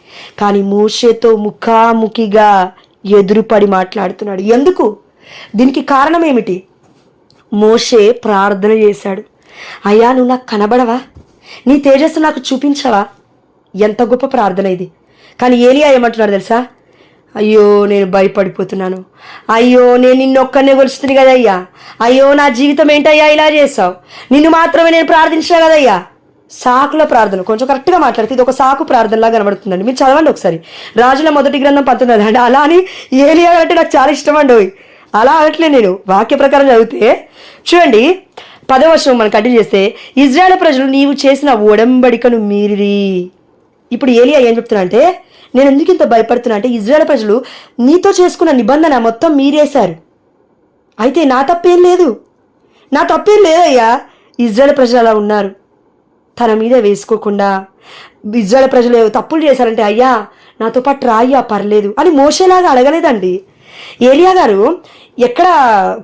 కానీ మోషేతో ముఖాముఖిగా ఎదురుపడి మాట్లాడుతున్నాడు. ఎందుకు? దీనికి కారణం ఏమిటి? మోషే ప్రార్థన చేశాడు. అయ్యా నువ్వు నాకు కనబడవా? నీ తేజస్సు నాకు చూపించవా? ఎంత గొప్ప ప్రార్థన ఇది. కానీ ఏలియా ఏమంటున్నాడు తెలుసా? అయ్యో నేను భయపడిపోతున్నాను, అయ్యో నేను నిన్నొక్కనే కొలుస్తుంది కదయ్యా, అయ్యో నా జీవితం ఏంటయ్యా ఇలా చేసావు, నిన్ను మాత్రమే నేను ప్రార్థించా కదయ్యా. సాకుల ప్రార్థన. కొంచెం కరెక్ట్గా మాట్లాడితే ఇది ఒక సాకు ప్రార్థనలా కనబడుతుందండి. మీరు చదవండి ఒకసారి రాజుల మొదటి గ్రంథం 19 అండి. అలా అని ఏలియా అంటే నాకు చాలా ఇష్టం అండి. అలా అనట్లే, నేను వాక్య ప్రకారం చదివితే చూడండి 10వ వచనం మనం కంటిన్యూ చేస్తే, ఇజ్రాయేల్ ప్రజలు నీవు చేసిన ఒడంబడికను మీరిరి. ఇప్పుడు ఏలియా ఏం చెప్తున్నా అంటే, నేను ఎందుకు ఇంత భయపడుతున్నా అంటే, ఇజ్రాయేల్ ప్రజలు నీతో చేసుకున్న నిబంధన మొత్తం మీరేశారు. అయితే నా తప్పేం లేదు, నా తప్పేం లేదయ్యా. ఇజ్రాయేల్ ప్రజలు అలా ఉన్నారు, తన మీద వేసుకోకుండా. ఇజ్రాయేల్ ప్రజలు తప్పులు చేశారంటే, అయ్యా నాతో పాటు రాయ్యా పర్లేదు అని మోషేలాగా అడగలేదండి. ఏలియా గారు ఎక్కడ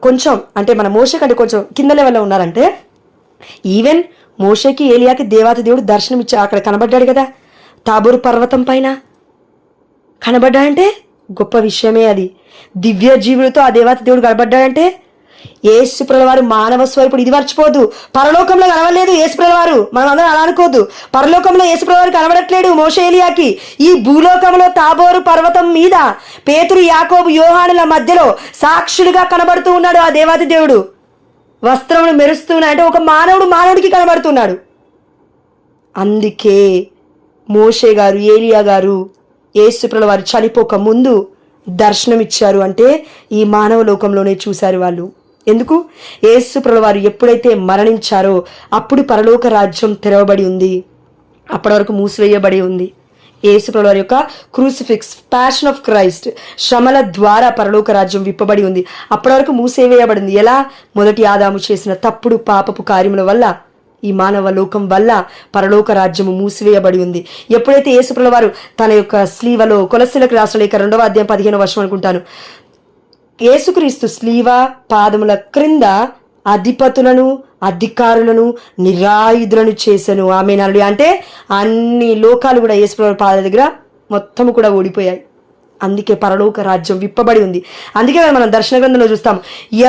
కొంచెం అంటే మన మోషే కంటే కొంచెం కింద లెవెల్లో ఉన్నారంటే, ఈవెన్ మోషేకి ఏలియాకి దేవాతి దేవుడు దర్శనం ఇచ్చా అక్కడ కనబడ్డాడు కదా, తాబోరు పర్వతం పైన కనబడ్డాడంటే గొప్ప విషయమే. అది దివ్య జీవులతో ఆ దేవాతి దేవుడు కనబడ్డాడంటే, యేసుప్రభుల వారు మానవ స్వరూపుడు. ఇది మర్చిపోద్దు. పరలోకంలో కనబడలేదు యేసుప్రభుల వారు, మనం అందరం అలా అనుకోద్దు. పరలోకంలో యేసుప్రభుల వారు కనబడట్లేడు మోషే ఏలియాకి. ఈ భూలోకంలో తాబోరు పర్వతం మీద పేతురు, యాకోబు, యోహానుల మధ్యలో సాక్షులుగా కనబడుతూ ఉన్నాడు ఆ దేవాతి దేవుడు. వస్త్రములు మెరుస్తున్నాయి అంటే ఒక మానవుడికి కనబడుతున్నాడు. అందుకే మోషే గారు, ఏలియా గారు యేసుప్రభుల వారు చనిపోక ముందు దర్శనమిచ్చారు. అంటే ఈ మానవ లోకంలోనే చూశారు వాళ్ళు. ఎందుకు? యేసుప్రభుల వారు ఎప్పుడైతే మరణించారో అప్పుడు పరలోక రాజ్యం తెరవబడి ఉంది, అప్పటి వరకు మూసివేయబడి ఉంది. యేసుప్రభుల వారి యొక్క క్రూసిఫిక్స్, ప్యాషన్ ఆఫ్ క్రైస్ట్, శ్రమల ద్వారా పరలోక రాజ్యం విప్పబడి ఉంది, అప్పటి వరకు మూసివేయబడింది. ఎలా? మొదటి ఆదాము చేసిన తప్పుడు పాపపు కార్యముల వల్ల ఈ మానవ లోకం వల్ల పరలోక రాజ్యము మూసివేయబడి ఉంది. ఎప్పుడైతే యేసుప్రభుల వారు తన యొక్క స్లీవలో కొలస్సీలకు రాసిన లేఖ 2వ అధ్యాయం 15వ వచనం అనుకుంటాను, యేసుక్రీస్తు స్లీవ పాదముల క్రింద అధిపతులను అధికారులను నిరాయుధులను చేసెను. ఆమేన్. అంటే అన్ని లోకాలు కూడా యేసుప్రభుల పాదాల దగ్గర మొత్తము కూడా ఓడిపోయాయి. అందుకే పరలోక రాజ్యం విప్పబడి ఉంది. అందుకే మనం దర్శన గ్రంథంలో చూస్తాం,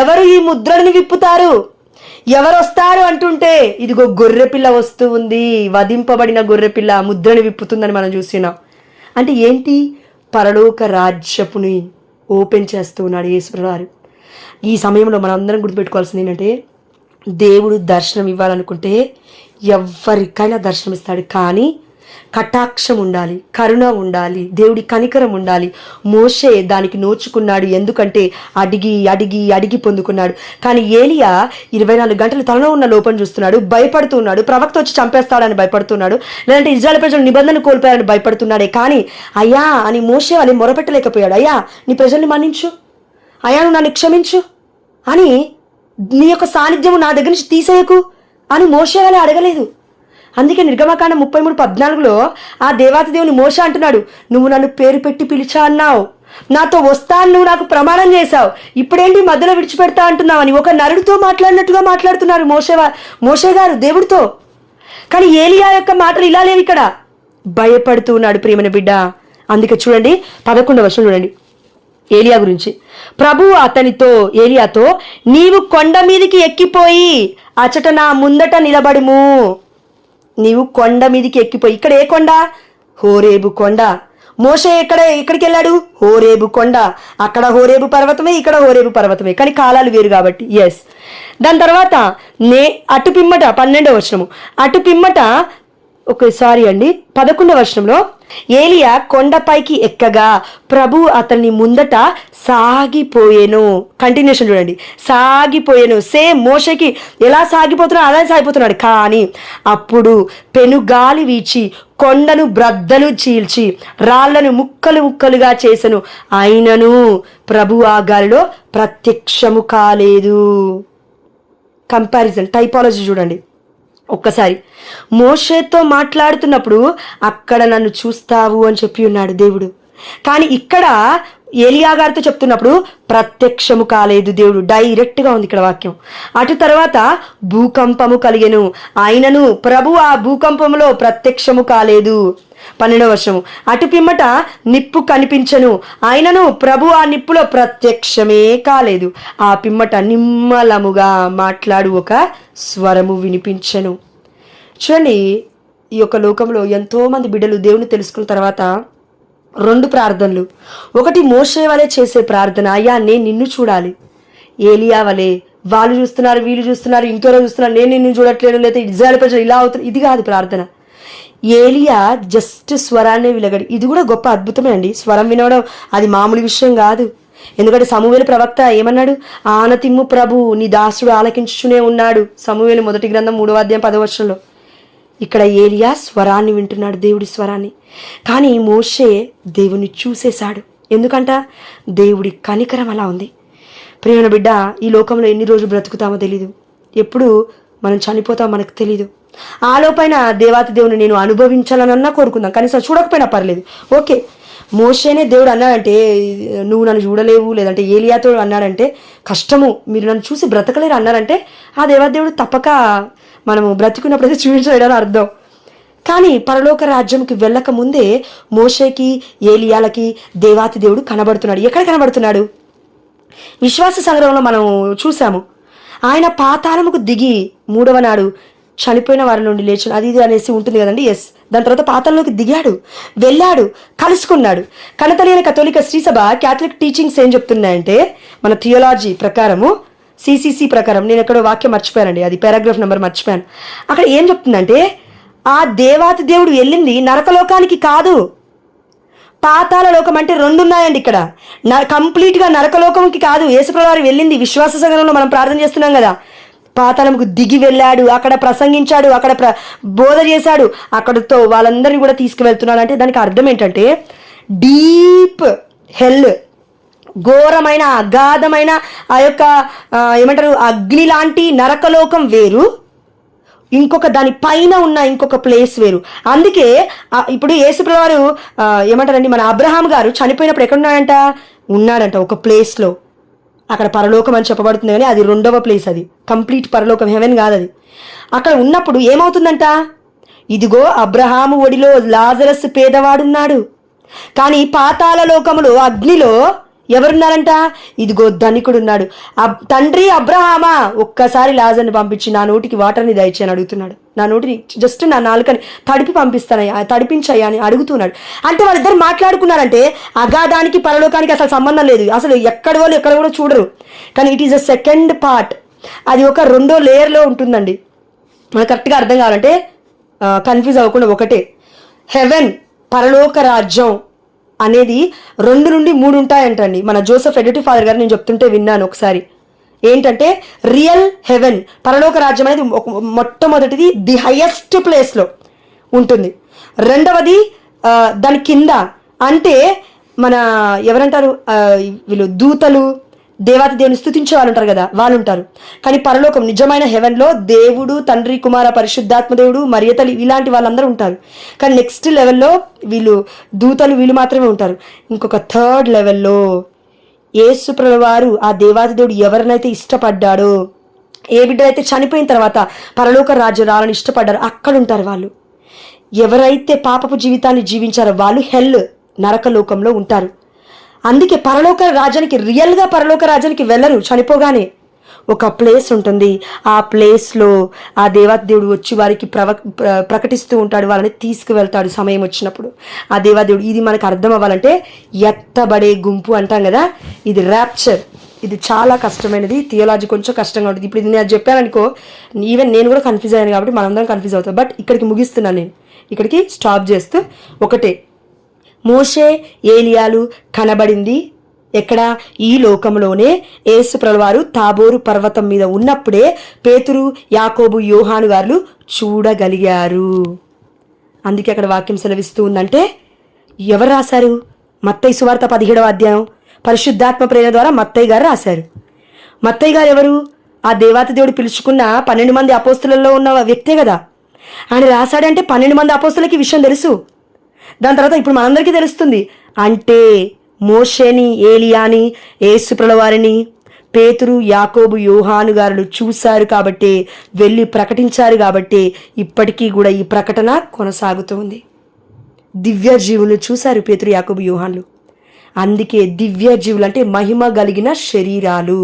ఎవరు ఈ ముద్రని విప్పుతారు, ఎవరు వస్తారు అంటుంటే ఇదిగో గొర్రెపిల్ల వస్తూ ఉంది, వధింపబడిన గొర్రెపిల్ల ముద్రని విప్పుతుందని మనం చూస్తున్నాం. అంటే ఏంటి? పరలోక రాజ్యపుని ఓపెన్ చేస్తూ ఉన్నాడు యేసుప్రభువు వారు. ఈ సమయంలో మనం అందరం గుర్తుపెట్టుకోవాల్సింది ఏంటంటే, దేవుడు దర్శనం ఇవ్వాలనుకుంటే ఎవరికైనా దర్శనం ఇస్తాడు. కానీ కటాక్షం ఉండాలి, కరుణ ఉండాలి, దేవుడి కనికరం ఉండాలి. మోషే దానికి నోచుకున్నాడు. ఎందుకంటే అడిగి అడిగి అడిగి పొందుకున్నాడు. కానీ ఏలియా 24 గంటలు తనలో ఉన్న లోపం చూస్తున్నాడు, భయపడుతున్నాడు. ప్రవక్త వచ్చి చంపేస్తాడని భయపడుతున్నాడు, లేదంటే ఇజ్రాయెల్ ప్రజలు నిబంధన కోల్పోయారని భయపడుతున్నాడే. కానీ అయ్యా అని మోషే వాళ్ళని మొరపెట్టలేకపోయాడు. అయ్యా నీ ప్రజల్ని మన్నించు, అయ్యా నువ్వు నన్ను క్షమించు అని, నీ యొక్క సాన్నిధ్యము నా దగ్గర నుంచి తీసేయకు అని మోషే వాళ్ళే అడగలేదు. అందుకే నిర్గమకాండం 33:14లో ఆ దేవాతి దేవుని మోషే అంటున్నాడు, నువ్వు నన్ను పేరు పెట్టి పిలిచా అన్నావు, నాతో వస్తాను, నువ్వు నాకు ప్రమాణం చేశావు, ఇప్పుడేంటి మధ్యలో విడిచిపెడతా అంటున్నావు అని ఒక నరుడితో మాట్లాడినట్టుగా మాట్లాడుతున్నారు మోషే గారు దేవుడితో. కానీ ఏలియా యొక్క మాటలు ఇలా లేవు, ఇక్కడ భయపడుతూ ఉన్నాడు ప్రియమైన బిడ్డ. అందుకే చూడండి 11వ వచనం చూడండి ఏలియా గురించి. ప్రభువు ఏలియాతో నీవు కొండ మీదికి ఎక్కిపోయి అచట నా ముందట నిలబడుము. నీవు కొండ మీదికి ఎక్కిపోయి, ఇక్కడ ఏ కొండ? హోరేబు కొండ. మోషే ఎక్కడికి వెళ్ళాడు? హోరేబు కొండ. అక్కడ హోరేబు పర్వతమే, ఇక్కడ హోరేబు పర్వతమే, కానీ కాలాలు వేరు కాబట్టి. ఎస్. దాని తర్వాత అటు పిమ్మట 12వ వచనము, అటు పిమ్మట 11వ వచనంలో ఏలియా కొండపైకి ఎక్కగా ప్రభు అతన్ని ముందట సాగిపోయేను. కంటిన్యూషన్ చూడండి, సాగిపోయాను. సేమ్ మోషేకి ఎలా సాగిపోతున్నాడు అలా సాగిపోతున్నాడు. కానీ అప్పుడు పెనుగాలి వీచి కొండను బ్రద్దలు చీల్చి రాళ్లను ముక్కలు ముక్కలుగా చేసెను, అయినను ప్రభు ఆ గాలిలో ప్రత్యక్షము కాలేదు. కంపారిజన్, టైపాలజీ చూడండి ఒక్కసారి. మోషేతో మాట్లాడుతున్నప్పుడు అక్కడ నన్ను చూస్తావు అని చెప్పి ఉన్నాడు దేవుడు. కానీ ఇక్కడ ఏలియా గారితో చెప్తున్నప్పుడు ప్రత్యక్షము కాలేదు దేవుడు. డైరెక్ట్గా ఉంది ఇక్కడ వాక్యం. అటు తర్వాత భూకంపము కలిగెను, అయినను ప్రభు ఆ భూకంపములో ప్రత్యక్షము కాలేదు. 12వ వచనము, అటు పిమ్మట నిప్పు కనిపించను, అయినను ప్రభు ఆ నిప్పులో ప్రత్యక్షమే కాలేదు. ఆ పిమ్మట నిమ్మలముగా మాట్లాడు ఒక స్వరము వినిపించను. చూడండి, ఈ యొక్క లోకంలో ఎంతోమంది బిడ్డలు దేవుని తెలుసుకున్న తర్వాత 2 ప్రార్థనలు. ఒకటి మోషే వలె చేసే ప్రార్థన, అయ్యా నేను నిన్ను చూడాలి. ఏలియా వలె వాళ్ళు చూస్తున్నారు, వీళ్ళు చూస్తున్నారు, ఇంకెవరో చూస్తున్నారు, నేను నిన్ను చూడట్లేదు, లేదా ఇజ్రాయెల్ ప్రజలు ఇలా అవుతారు, ఇది కాదు ప్రార్థన. ఏలియా జస్ట్ స్వరాన్ని విలగడి. ఇది కూడా గొప్ప అద్భుతమే అండి. స్వరం వినడం అది మామూలు విషయం కాదు. ఎందుకంటే సమూయేలు ప్రవక్త ఏమన్నాడు? ఆనతిమ్ము ప్రభు నీ దాసుడు ఆలకించునే ఉన్నాడు. సమూయేలు 1వ గ్రంథం 3వ అధ్యాయం 10వ వచనంలో. ఇక్కడ ఏలియా స్వరాన్ని వింటున్నాడు, దేవుడి స్వరాన్ని. కానీ మోషే దేవుని చూసేశాడు. ఎందుకంట? దేవుడి కనికరం అలా ఉంది. ప్రియమైన బిడ్డ, ఈ లోకంలో ఎన్ని రోజులు బ్రతుకుతామో తెలీదు, ఎప్పుడు మనం చనిపోతామో మనకు తెలీదు. ఆలోపైన దేవాతి దేవుని నేను అనుభవించాలనన్నా కోరుకుందాం, కనీసం చూడకపోయినా పర్లేదు. ఓకే, మోషేనే దేవుడు అన్నాడంటే నువ్వు నన్ను చూడలేవు, లేదంటే ఏలియాతో అన్నాడంటే కష్టము, మీరు నన్ను చూసి బ్రతకలేరు అన్నారంటే ఆ దేవాతి దేవుడు తప్పక మనము బ్రతుకున్నప్పుడైతే చూపించలేడని అర్థం. కానీ పరలోక రాజ్యంకి వెళ్ళక ముందే మోషేకి ఏలియాలకి దేవాతి దేవుడు కనబడుతున్నాడు. ఎక్కడ కనబడుతున్నాడు? విశ్వాస సంగ్రహంలో మనం చూసాము. ఆయన పాతాళముకు దిగి 3వ నాడు చనిపోయిన వారి నుండి లేచిన అది ఇది అనేసి ఉంటుంది కదండి. ఎస్. దాని తర్వాత పాతాళంలోకి దిగాడు, వెళ్ళాడు, కలుసుకున్నాడు. కనతలియని కథోలిక శ్రీసభ క్యాథలిక్ టీచింగ్స్ ఏం చెప్తున్నాయంటే, మన థియోలాజీ ప్రకారము, సిసిసి ప్రకారం, నేను ఎక్కడో వాక్యం మర్చిపోయానండి, అది పారాగ్రాఫ్ నెంబర్ మర్చిపోయాను. అక్కడ ఏం చెప్తుందంటే, ఆ దేవాతి దేవుడు వెళ్ళింది నరకలోకానికి కాదు, పాతాళ లోకం. అంటే 2 ఉన్నాయండి ఇక్కడ. కంప్లీట్గా నరకలోకంకి కాదు యేసుప్రభువు వారు వెళ్ళింది. విశ్వాస సంఘంలో మనం ప్రార్థన చేస్తున్నాం కదా, పాతాళంకు దిగి వెళ్ళాడు, అక్కడ ప్రసంగించాడు, అక్కడ బోధ చేశాడు, అక్కడితో వాళ్ళందరినీ కూడా తీసుకువెళ్తున్నాడు. అంటే దానికి అర్థం ఏంటంటే డీప్ హెల్, ఘోరమైన అగాధమైన ఆ యొక్క ఏమంటారు అగ్ని లాంటి నరకలోకం వేరు, ఇంకొక దాని పైన ఉన్న ఇంకొక ప్లేస్ వేరు. అందుకే ఇప్పుడు యేసుప్రభువు వారు ఏమంటారండి, మన అబ్రహాం గారు చనిపోయినప్పుడు ఎక్కడున్నాడంట, ఉన్నాడంట ఒక ప్లేస్లో. అక్కడ పరలోకం అని చెప్పబడుతుంది, కానీ అది రెండవ ప్లేస్, అది కంప్లీట్ పరలోకం, హెవెన్ కాదు అది. అక్కడ ఉన్నప్పుడు ఏమవుతుందంట, ఇదిగో అబ్రహాము ఒడిలో లాజరస్ పేదవాడున్నాడు, కానీ పాతాళ లోకములో అగ్నిలో ఎవరున్నారంట, ఇదిగో ధనికుడున్నాడు. తండ్రి అబ్రహామా, ఒక్కసారి లాజర్ని పంపించి నా నోటికి వాటర్ని దయచేయని అడుగుతున్నాడు. నా నోటిని జస్ట్ నా నాలుకని తడిపించాయా అని అడుగుతున్నాడు. అంటే వాళ్ళిద్దరు మాట్లాడుకున్నారంటే అగాధానికి పరలోకానికి అసలు సంబంధం లేదు. అసలు ఎక్కడ కూడా చూడరు. కానీ it is a second part, అది ఒక రెండో లేయర్లో ఉంటుందండి. మనకు కరెక్ట్గా అర్థం కావాలంటే కన్ఫ్యూజ్ అవ్వకుండా ఒకటే, హెవెన్ పరలోక రాజ్యం అనేది 2 నుండి 3 ఉంటాయంటండి. మన జోసెఫ్ ఎడిటివ్ ఫాదర్ గారు నేను చెప్తుంటే విన్నాను ఒకసారి. ఏంటంటే రియల్ హెవెన్, పరలోక రాజ్యం అనేది మొట్టమొదటిది ది హైయెస్ట్ ప్లేస్లో ఉంటుంది. రెండవది దాని కింద, అంటే మన ఎవరంటారు, వీళ్ళు దూతలు, దేవాతి దేవుని స్తుతించే వాళ్ళు ఉంటారు కదా, వాళ్ళు ఉంటారు. కానీ పరలోకం నిజమైన హెవెన్లో దేవుడు, తండ్రి, కుమార, పరిశుద్ధాత్మ దేవుడు, మరియతలు, ఇలాంటి వాళ్ళందరూ ఉంటారు. కానీ నెక్స్ట్ లెవెల్లో వీళ్ళు దూతలు, వీళ్ళు మాత్రమే ఉంటారు. ఇంకొక థర్డ్ లెవెల్లో యేసు ప్రభువారు, ఆ దేవాతి దేవుడు ఎవరినైతే ఇష్టపడ్డాడో, ఏ బిడ్డలైతే చనిపోయిన తర్వాత పరలోక రాజ్యం రావాలని ఇష్టపడ్డారో అక్కడ ఉంటారు వాళ్ళు. ఎవరైతే పాపపు జీవితాన్ని జీవించారో వాళ్ళు హెల్, నరకలోకంలో ఉంటారు. అందుకే పరలోక రాజ్యానికి, రియల్గా పరలోక రాజ్యానికి వెళ్ళరు. చనిపోగానే ఒక ప్లేస్ ఉంటుంది. ఆ ప్లేస్లో ఆ దేవాదేవుడు వచ్చి వారికి ప్రకటిస్తూ ఉంటాడు, వాళ్ళని తీసుకువెళ్తాడు సమయం వచ్చినప్పుడు. ఆ దేవాదేవుడు, ఇది మనకు అర్థం అవ్వాలంటే ఎత్తబడే గుంపు అంటాం కదా, ఇది ర్యాప్చర్. ఇది చాలా కష్టమైనది, థియోలాజీ కొంచెం కష్టంగా ఉంటుంది. ఇప్పుడు ఇది నేను చెప్పాను అనుకో, ఈవెన్ నేను కూడా కన్ఫ్యూజ్ అయ్యాను, కాబట్టి మనందరం కన్ఫ్యూజ్ అవుతాం. బట్ ఇక్కడికి ముగిస్తున్నాను నేను, ఇక్కడికి స్టాప్ చేస్తూ ఒకటే, మోషే, ఏలియాలు కనబడింది ఎక్కడ, ఈ లోకంలోనే. యేసు ప్రభువారు తాబోరు పర్వతం మీద ఉన్నప్పుడే పేతురు, యాకోబు, యోహాను గారు చూడగలిగారు. అందుకే అక్కడ వాక్యం సెలవిస్తూ ఉందంటే, ఎవరు రాశారు, మత్తయి సువార్త 17వ అధ్యాయం పరిశుద్ధాత్మ ప్రేరణ ద్వారా మత్తయి గారు రాశారు. మత్తయి గారు ఎవరు, ఆ దేవాతి దేవుడు పిలుచుకున్న 12 మంది అపోస్తులలో ఉన్న వ్యక్తే కదా. ఆయన రాశాడంటే 12 మంది అపోస్తులకి విషయం తెలుసు. దాని తర్వాత ఇప్పుడు మనందరికీ తెలుస్తుంది. అంటే మోషేని, ఏలియాని, యేసు ప్రభువారిని పేతురు, యాకోబు, యోహాను గారు చూశారు కాబట్టి, వెళ్ళి ప్రకటించారు కాబట్టి ఇప్పటికీ కూడా ఈ ప్రకటన కొనసాగుతుంది. దివ్య జీవులు చూశారు పేతురు, యాకోబు, యోహాన్లు. అందుకే దివ్య జీవులు అంటే మహిమ కలిగిన శరీరాలు.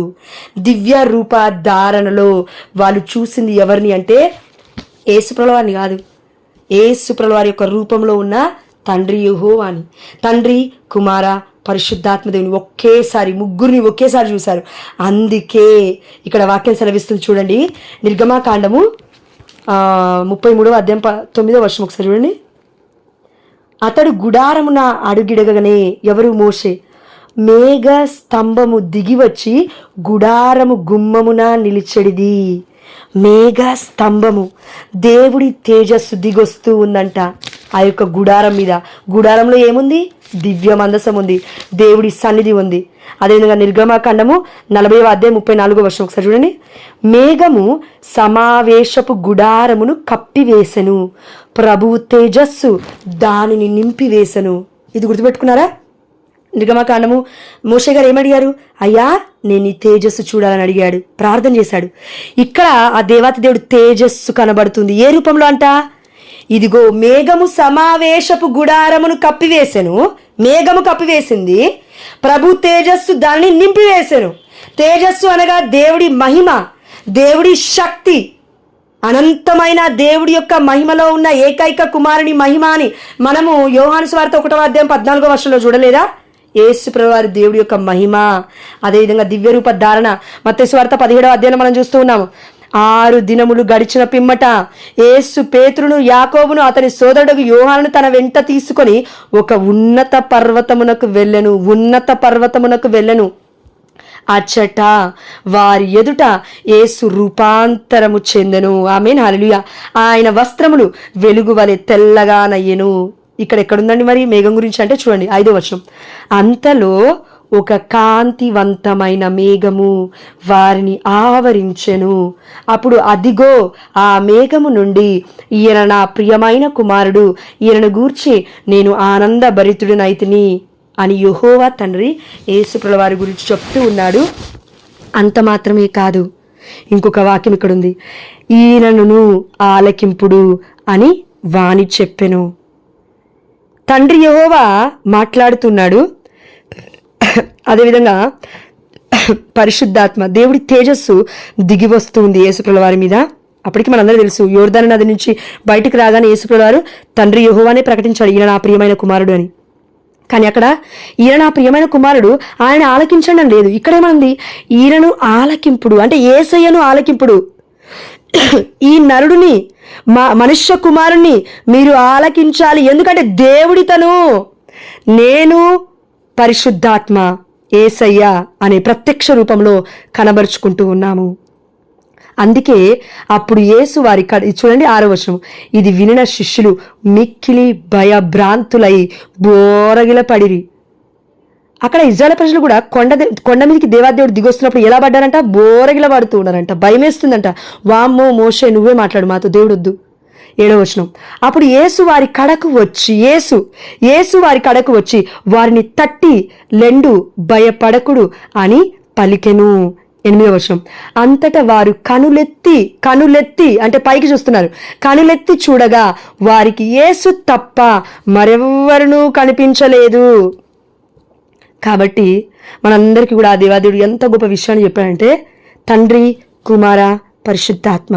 దివ్య రూప ధారణలో వాళ్ళు చూసింది ఎవరిని అంటే యేసు ప్రభువారిని కాదు, యేసు ప్రభువారి యొక్క రూపంలో ఉన్న తండ్రి యెహోవాని. తండ్రి, కుమార, పరిశుద్ధాత్మ దేవుని ఒకేసారి, ముగ్గురిని ఒకేసారి చూశారు. అందుకే ఇక్కడ వాక్యం సెలవిస్తుంది చూడండి, నిర్గమాకాండము 33వ అధ్యాయం 9వ వచనం ఒకసారి చూడండి. అతడు గుడారమున అడుగిడగనే, ఎవరు, మోషే, మేఘ స్తంభము దిగి వచ్చి గుడారము గుమ్మమున నిలిచెడిది. మేఘ స్తంభము, దేవుడి తేజస్సు దిగొస్తూ ఉందంట ఆ యొక్క గుడారం మీద. గుడారంలో ఏముంది, దివ్య మందసం ఉంది, దేవుడి సన్నిధి ఉంది. అదేవిధంగా నిర్గమాకాండము 40వ అధ్యాయం 34వ వచనం ఒకసారి చూడండి. మేఘము సమావేశపు గుడారమును కప్పివేసెను, ప్రభువు తేజస్సు దానిని నింపివేసెను. ఇది గుర్తుపెట్టుకున్నారా? నిర్గమాకాండము మోషే గారు ఏమడిగారు, అయ్యా నేను నీ తేజస్సు చూడాలని అడిగాడు, ప్రార్థన చేశాడు. ఇక్కడ ఆ దేవాతి దేవుడు తేజస్సు కనబడుతుంది. ఏ రూపంలో అంట, ఇదిగో మేఘము సమావేశపు గుడారమును కప్పివేసెను, మేఘము కప్పివేసింది, ప్రభు తేజస్సు దాన్ని నింపివేసెను. తేజస్సు అనగా దేవుడి మహిమ, దేవుడి శక్తి, అనంతమైన దేవుడి యొక్క మహిమలో ఉన్న ఏకైక కుమారుని మహిమ అని మనము యోహాను సువార్త 1వ అధ్యాయం 14వ వచనంలో చూడలేదా? యేసు ప్రభువారి దేవుడి యొక్క మహిమ. అదేవిధంగా దివ్య రూప ధారణ మత్తయి సువార్త 17వ అధ్యాయం మనం చూస్తూ ఉన్నాము. 6 దినములు గడిచిన పిమ్మట యేసు పేతురును, యాకోబును, అతని సోదరుడు యోహానును తన వెంట తీసుకొని ఒక ఉన్నత పర్వతమునకు వెళ్ళెను. అచ్చట వారి ఎదుట యేసు రూపాంతరము చెందెను. ఆమేన్, హల్లెలూయా. ఆయన వస్త్రములు వెలుగు వలె తెల్లగా నయ్యెను. ఎక్కడుందండి మరి మేఘం గురించి అంటే చూడండి 5వ వచనం. అంతలో ఒక కాంతివంతమైన మేఘము వారిని ఆవరించెను. అప్పుడు అదిగో ఆ మేఘము నుండి, ఈయన నా ప్రియమైన కుమారుడు, ఈయనను గూర్చి నేను ఆనందభరితుడినైతిని అని యెహోవా తండ్రి యేసుప్రభుల వారి గురించి చెప్తూ ఉన్నాడు. అంత మాత్రమే కాదు, ఇంకొక వాక్యం ఇక్కడ ఉంది, ఈయనను ఆలకింపుడు అని వాని చెప్పెను. తండ్రి యెహోవా మాట్లాడుతున్నాడు. అదేవిధంగా పరిశుద్ధాత్మ దేవుడి తేజస్సు దిగి వస్తుంది యేసుప్రభుల వారి మీద. అప్పటికి మనందరూ తెలుసు, యోర్దాను నది నుంచి బయటికి రాగానే యేసుప్రభుల వారు తండ్రి యెహోవానే ప్రకటించాడు, ఈయన నా ప్రియమైన కుమారుడు అని. కానీ అక్కడ ఈయన నా ప్రియమైన కుమారుడు, ఆయన ఆలకించండి అని లేదు. ఇక్కడేమనుంది, ఈయనను ఆలకింపుడు అంటే యేసయ్యను ఆలకింపుడు. ఈ నరుడిని, మనుష్య కుమారుణ్ణి మీరు ఆలకించాలి. ఎందుకంటే దేవుడి తను, నేను పరిశుద్ధాత్మ యేసయ్య అనే ప్రత్యక్ష రూపంలో కనబరుచుకుంటూ ఉన్నాము. అందుకే అప్పుడు యేసు వారి చూడండి 6వ వచనం, ఇది వినిన శిష్యులు మిక్కిలి భయభ్రాంతులై బోరగిల పడిరి. అక్కడ ఇజ్రాయేల్ ప్రజలు కూడా కొండ మీదకి దేవాదేవుడు దిగొస్తున్నప్పుడు ఎలా పడ్డారంట, బోరగిల పడుతూ ఉన్నారంట, భయమేస్తుందంట. వామ్మో మోషే నువ్వే మాట్లాడు మాతో, దేవుడు వద్దు. 7వ వచనం, అప్పుడు యేసు వారి కడకు వచ్చి వారిని తట్టి లెండు భయపడకుడు అని పలికెను. 8వ వచనం, అంతటా వారు కనులెత్తి అంటే పైకి చూస్తున్నారు, కనులెత్తి చూడగా వారికి యేసు తప్ప మరెవ్వరునూ కనిపించలేదు. కాబట్టి మనందరికీ కూడా ఆ దేవాదేవుడు ఎంత గొప్ప విషయాన్ని చెప్పాడంటే, తండ్రి కుమార పరిశుద్ధాత్మ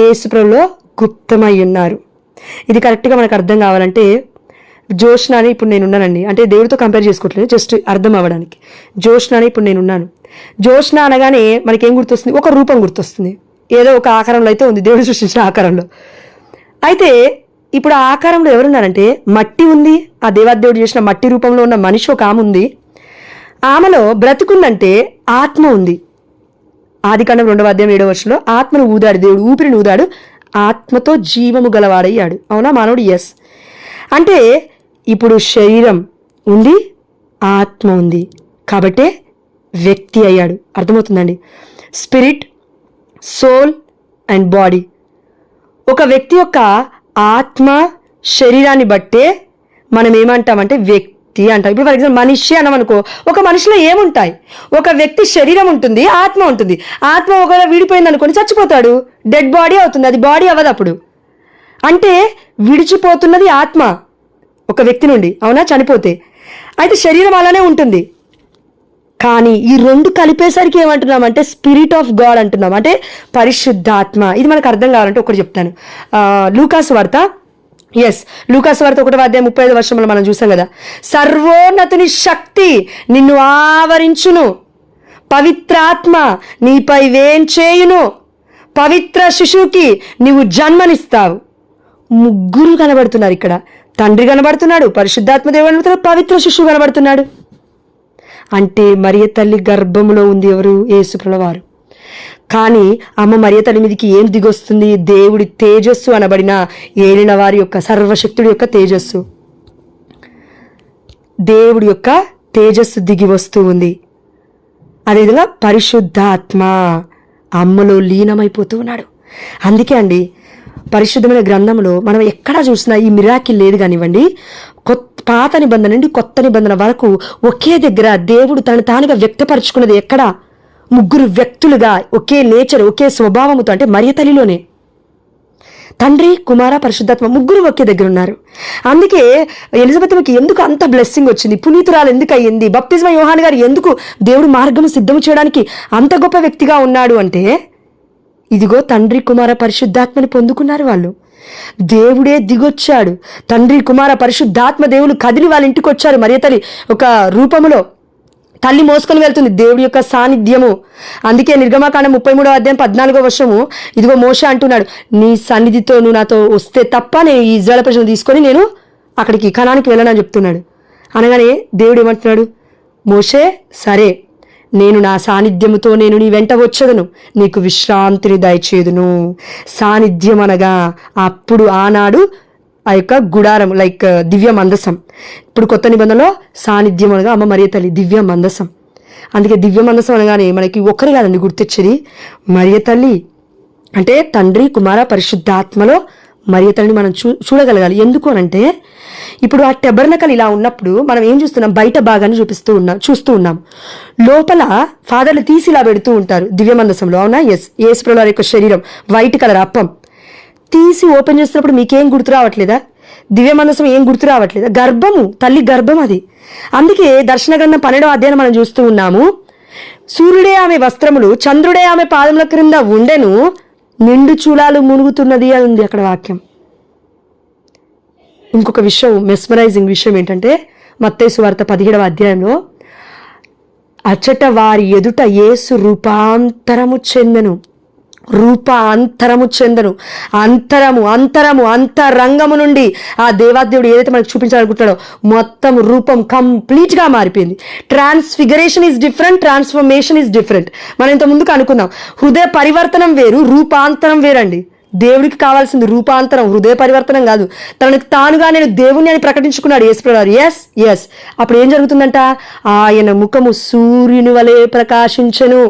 యేసుప్రభులో గుప్తమై ఉన్నారు. ఇది కరెక్ట్గా మనకు అర్థం కావాలంటే, జోష్నాని ఇప్పుడు నేనున్నానండి అంటే దేవుడితో కంపేర్ చేసుకోవట్లేదు, జస్ట్ అర్థం అవ్వడానికి. జోష్నాని ఇప్పుడు నేనున్నాను. జోష్న అనగానే మనకేం గుర్తొస్తుంది, ఒక రూపం గుర్తొస్తుంది, ఏదో ఒక ఆకారంలో అయితే ఉంది, దేవుడు సృష్టించిన ఆకారంలో. అయితే ఇప్పుడు ఆ ఆకారంలో ఎవరున్నారంటే, మట్టి ఉంది, ఆ దేవాదేవుడు చేసిన మట్టి రూపంలో ఉన్న మనిషి ఒక ఆమె ఉంది. ఆమెలో బ్రతుకుందంటే ఆత్మ ఉంది. ఆదికాండం 2వ అధ్యాయం 7వ వచనంలో ఆత్మను ఊదాడు దేవుడు, ఊపిరిని ఊదాడు, ఆత్మతో జీవము గలవాడయ్యాడు. అవునా మానవుడు? ఎస్. అంటే ఇప్పుడు శరీరం ఉంది, ఆత్మ ఉంది, కాబట్టే వ్యక్తి అయ్యాడు. అర్థమవుతుందండి? Spirit, soul and body. ఒక వ్యక్తి యొక్క ఆత్మ శరీరాన్ని బట్టే మనం ఏమంటామంటే వ్యక్తి అంటాం. ఇప్పుడు ఫర్ ఎగ్జాంపుల్ మనిషి అన్నామనుకో, ఒక మనిషిలో ఏముంటాయి, ఒక వ్యక్తి శరీరం ఉంటుంది, ఆత్మ ఉంటుంది. ఆత్మ ఒకవేళ విడిపోయింది అనుకోని చచ్చిపోతాడు, డెడ్ బాడీ అవుతుంది, అది బాడీ అవ్వదు అప్పుడు. అంటే విడిచిపోతున్నది ఆత్మ ఒక వ్యక్తి నుండి, అవునా, చనిపోతే. అయితే శరీరం అలానే ఉంటుంది. కానీ ఈ రెండు కలిపేసరికి ఏమంటున్నామంటే స్పిరిట్ ఆఫ్ గాడ్ అంటున్నాం, అంటే పరిశుద్ధాత్మ. ఇది మనకు అర్థం కావాలంటే ఒకటి చెప్తాను. లూకాసు వార్త 1వ అధ్యాయం 35వ వచనంలో మనం చూసాం కదా, సర్వోన్నతుని శక్తి నిన్ను ఆవరించును, పవిత్రాత్మ నీపై వేంచేయును, పవిత్ర శిశువుకి నీవు జన్మనిస్తావు. ముగ్గురు కనబడుతున్నారు ఇక్కడ, తండ్రి కనబడుతున్నాడు, పరిశుద్ధాత్మ దేవుడు కనబడుతున్నాడు, పవిత్ర శిశువు కనబడుతున్నాడు. అంటే మరియ తల్లి గర్భంలో ఉంది ఎవరు? యేసుప్రభుల వారు. కానీ అమ్మ మరియ తల్లి మీదకి ఏం దిగొస్తుంది? దేవుడి తేజస్సు అనబడిన ఏలిన వారి యొక్క సర్వశక్తుడి యొక్క తేజస్సు, దేవుడి యొక్క తేజస్సు దిగి వస్తూ ఉంది. అదేవిధంగా పరిశుద్ధాత్మ అమ్మలో లీనమైపోతూ ఉన్నాడు. అందుకే అండి పరిశుద్ధమైన గ్రంథంలో మనం ఎక్కడా చూసినా ఈ మిరాకిల్ లేదు కానివ్వండి, పాత నిబంధన నుండి కొత్త నిబంధన వరకు ఒకే దగ్గర దేవుడు తను తానుగా వ్యక్తపరచుకున్నది ఎక్కడ? ముగ్గురు వ్యక్తులుగా, ఒకే నేచర్, ఒకే స్వభావముతో. అంటే మరియ తల్లిలోనే తండ్రి కుమార పరిశుద్ధాత్మ ముగ్గురు ఒకే దగ్గర ఉన్నారు. అందుకే ఎలిజబెత్కి ఎందుకు అంత బ్లెస్సింగ్ వచ్చింది, పునీతురాలు ఎందుకు అయ్యింది, బప్తిస్మా యోహాన్ గారు ఎందుకు దేవుడు మార్గం సిద్ధం చేయడానికి అంత గొప్ప వ్యక్తిగా ఉన్నాడు అంటే, ఇదిగో తండ్రి కుమార పరిశుద్ధాత్మని పొందుకున్నారు వాళ్ళు. దేవుడే దిగొచ్చాడు, తండ్రి కుమార పరిశుద్ధాత్మ దేవులు కదిలి వాళ్ళ ఇంటికి వచ్చారు. మరియ తల్లి ఒక రూపములో తల్లి మోసుకొని వెళ్తుంది దేవుడి యొక్క సాన్నిధ్యము. అందుకే నిర్గమకాండం 33వ అధ్యాయం 14వ వచనము, ఇదిగో మోషే అంటున్నాడు, నీ సన్నిధితో నువ్వు నాతో వస్తే తప్ప నేను ఈ ఇజ్రాయేల్ ప్రజలను తీసుకొని నేను అక్కడికి కనానికి వెళ్ళనని చెప్తున్నాడు. అనగానే దేవుడు ఏమంటున్నాడు, మోషే సరే, నేను నా సాన్నిధ్యముతో నేను నీ వెంట వచ్చేదను, నీకు విశ్రాంతిని దయచేదును. సాన్నిధ్యం అనగా అప్పుడు ఆనాడు ఆ యొక్క గుడారం, లైక్ దివ్య మందసం. ఇప్పుడు కొత్త నిబంధనలో సాన్నిధ్యం అనగా అమ్మ మరియ తల్లి దివ్య మందసం. అందుకే దివ్య మందసం అనగానే మనకి ఒక్కరు కాదండి గుర్తొచ్చేది, మరియ తల్లి. అంటే తండ్రి కుమార పరిశుద్ధాత్మలో మరియ తల్లిని మనం చూడగలగాలి. ఎందుకు అనంటే ఇప్పుడు ఆ టెబర్నకల్ ఇలా ఉన్నప్పుడు మనం ఏం చూస్తున్నాం, బయట భాగాన్ని చూస్తూ ఉన్నాం. లోపల ఫాదర్లు తీసి ఇలా పెడుతూ ఉంటారు దివ్య మందసంలో, అవునా? యేసు ప్రభువారి యొక్క శరీరం వైట్ కలర్ అప్పం తీసి ఓపెన్ చేస్తున్నప్పుడు మీకేం గుర్తు రావట్లేదా? దివ్య మందసం ఏం గుర్తు రావట్లేదా? గర్భము, తల్లి గర్భం అది. అందుకే దర్శన గ్రంథం 12వ అధ్యాయం మనం చూస్తూ ఉన్నాము. సూర్యుడే ఆమె వస్త్రములు, చంద్రుడే ఆమె పాదముల క్రింద ఉండెను, నిండు చూలాలు మునుగుతున్నది అని ఉంది అక్కడ వాక్యం. ఇంకొక విషయం, మెస్మరైజింగ్ విషయం ఏంటంటే మత్తయి సువార్త 17వ అధ్యాయంలో అచ్చట వారి ఎదుట యేసు రూపాంతరము చెందెను. అంతరంగము నుండి ఆ దేవాదేవుడు ఏదైతే మనకు చూపించాలనుకుంటాడో మొత్తం రూపం కంప్లీట్గా మారిపోయింది. Transfiguration is different, transformation is different. మనం ఇంత ముందుకు అనుకుందాం, హృదయ పరివర్తనం వేరు, రూపాంతరం వేరండి. దేవుడికి కావాల్సింది రూపాంతరం, హృదయ పరివర్తనం కాదు. తనకు తానుగా నేను దేవుణ్ణి అని ప్రకటించుకున్నాడు యేసుప్రభువారు. ఎస్ అప్పుడు ఏం జరుగుతుందంట? ఆయన ముఖము సూర్యుని వలె ప్రకాశించెను,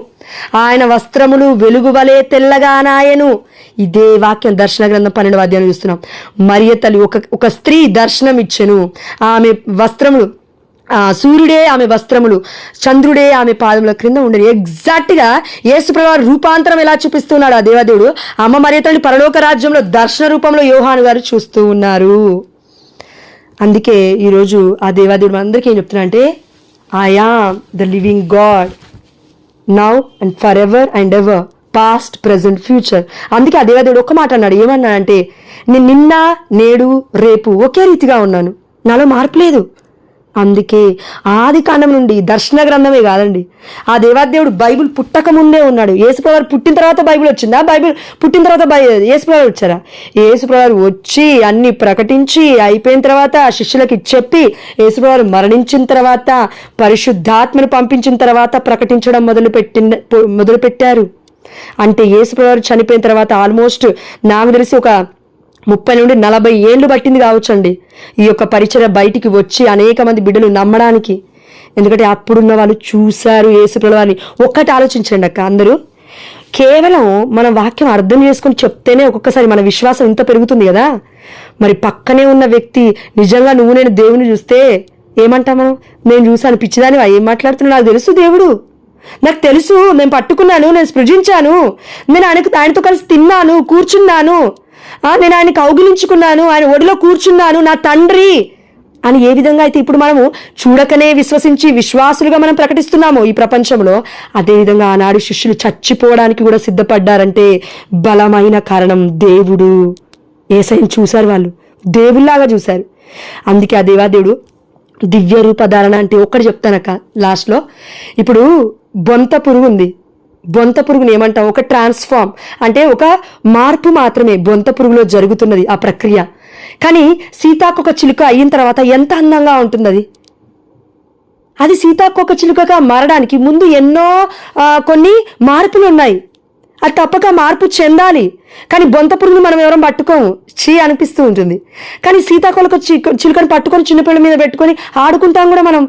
ఆయన వస్త్రములు వెలుగు వలె తెల్లగానాయను. ఇదే వాక్యం దర్శన గ్రంథం 12వ అధ్యాయం చూస్తున్నాం. మరియ తల్లి ఒక స్త్రీ దర్శనం ఇచ్చెను, ఆమె వస్త్రములు, సూర్యుడే ఆమె వస్త్రములు, చంద్రుడే ఆమె పాదముల క్రింద ఉండేది. ఎగ్జాక్ట్గా యేసుప్రభువారు రూపాంతరం ఎలా చూపిస్తున్నాడు ఆ దేవదేవుడు, అమ్మ మరియ తల్లి పరలోక రాజ్యంలో దర్శన రూపంలో యోహాను గారు చూస్తూ ఉన్నారు. అందుకే ఈరోజు ఆ దేవాదేవుడు మనందరికీ ఏం చెప్తున్నా అంటే, I am the living God now and for ever and ever, past present future. అందుకే ఆ దేవదేవుడు ఒక్క మాట అన్నాడు. ఏమన్నాడంటే, నేను నిన్న నేడు రేపు ఒకే రీతిగా ఉన్నాను, నాలో మార్పు లేదు. అందుకే ఆది కాండం నుండి దర్శన గ్రంథమే కాదండి, ఆ దేవాదేవుడు బైబిల్ పుట్టక ముందే ఉన్నాడు. యేసుప్రభువారు పుట్టిన తర్వాత బైబిల్ వచ్చిందా? బైబిల్ పుట్టిన తర్వాత యేసుప్రభువారు వచ్చారా? యేసుప్రభువారు వచ్చి అన్ని ప్రకటించి అయిపోయిన తర్వాత శిష్యులకి చెప్పి, యేసుప్రభువారు మరణించిన తర్వాత పరిశుద్ధాత్మను పంపించిన తర్వాత ప్రకటించడం మొదలుపెట్టారు. అంటే యేసుప్రభువారు చనిపోయిన తర్వాత ఆల్మోస్ట్ నాకు తెలిసి ఒక 30 నుండి 40 ఏళ్ళు పట్టింది కావచ్చండి ఈ యొక్క పరిచర్య బయటికి వచ్చి అనేక మంది బిడ్డలు నమ్మడానికి. ఎందుకంటే అప్పుడున్న వాళ్ళు చూశారు యేసుప్రభువారిని. ఒక్కటి ఆలోచించండి అక్క, అందరూ కేవలం మన వాక్యం అర్థం చేసుకొని చెప్తేనే ఒక్కొక్కసారి మన విశ్వాసం ఇంత పెరుగుతుంది కదా. మరి పక్కనే ఉన్న వ్యక్తి నిజంగా నువ్వు నేను దేవుని చూస్తే ఏమంటాం మనం? నేను చూశాను, పిచ్చిదాని ఏం మాట్లాడుతున్నా, నాకు తెలుసు దేవుడు, నాకు తెలుసు, నేను పట్టుకున్నాను, నేను సృజించాను, నేను ఆయనతో కలిసి తిన్నాను, కూర్చున్నాను, నేను ఆయన కౌగిలించుకున్నాను, ఆయన ఒడిలో కూర్చున్నాను, నా తండ్రి అని ఏ విధంగా అయితే ఇప్పుడు మనము చూడకనే విశ్వసించి విశ్వాసులుగా మనం ప్రకటిస్తున్నామో ఈ ప్రపంచంలో, అదేవిధంగా ఆనాడు శిష్యులు చచ్చిపోవడానికి కూడా సిద్ధపడ్డారంటే బలమైన కారణం దేవుడు. యేసయ్యను చూశారు, వాళ్ళు దేవుళ్లాగా చూశారు. అందుకే ఆ దేవాదేవుడు దివ్య రూపధారణ అంటే ఒక్కటి చెప్తానక్క లాస్ట్లో. ఇప్పుడు బొంత పురుగు ఉంది, బొంత పురుగుని ఏమంటాం? ఒక ట్రాన్స్ఫార్మ్ అంటే ఒక మార్పు మాత్రమే బొంత పురుగులో జరుగుతున్నది ఆ ప్రక్రియ. కానీ సీతాకొక చిలుక అయిన తర్వాత ఎంత అందంగా ఉంటుంది అది సీతాకొక చిలుకగా మారడానికి ముందు ఎన్నో కొన్ని మార్పులు ఉన్నాయి, అది తప్పక మార్పు చెందాలి. కానీ బొంత పురుగుని మనం ఎవరం పట్టుకోము, చీ అనిపిస్తూ ఉంటుంది. కానీ సీతాకొక చిలుకని పట్టుకొని చిన్నపిల్లల మీద పెట్టుకొని ఆడుకుంటాం కూడా మనం.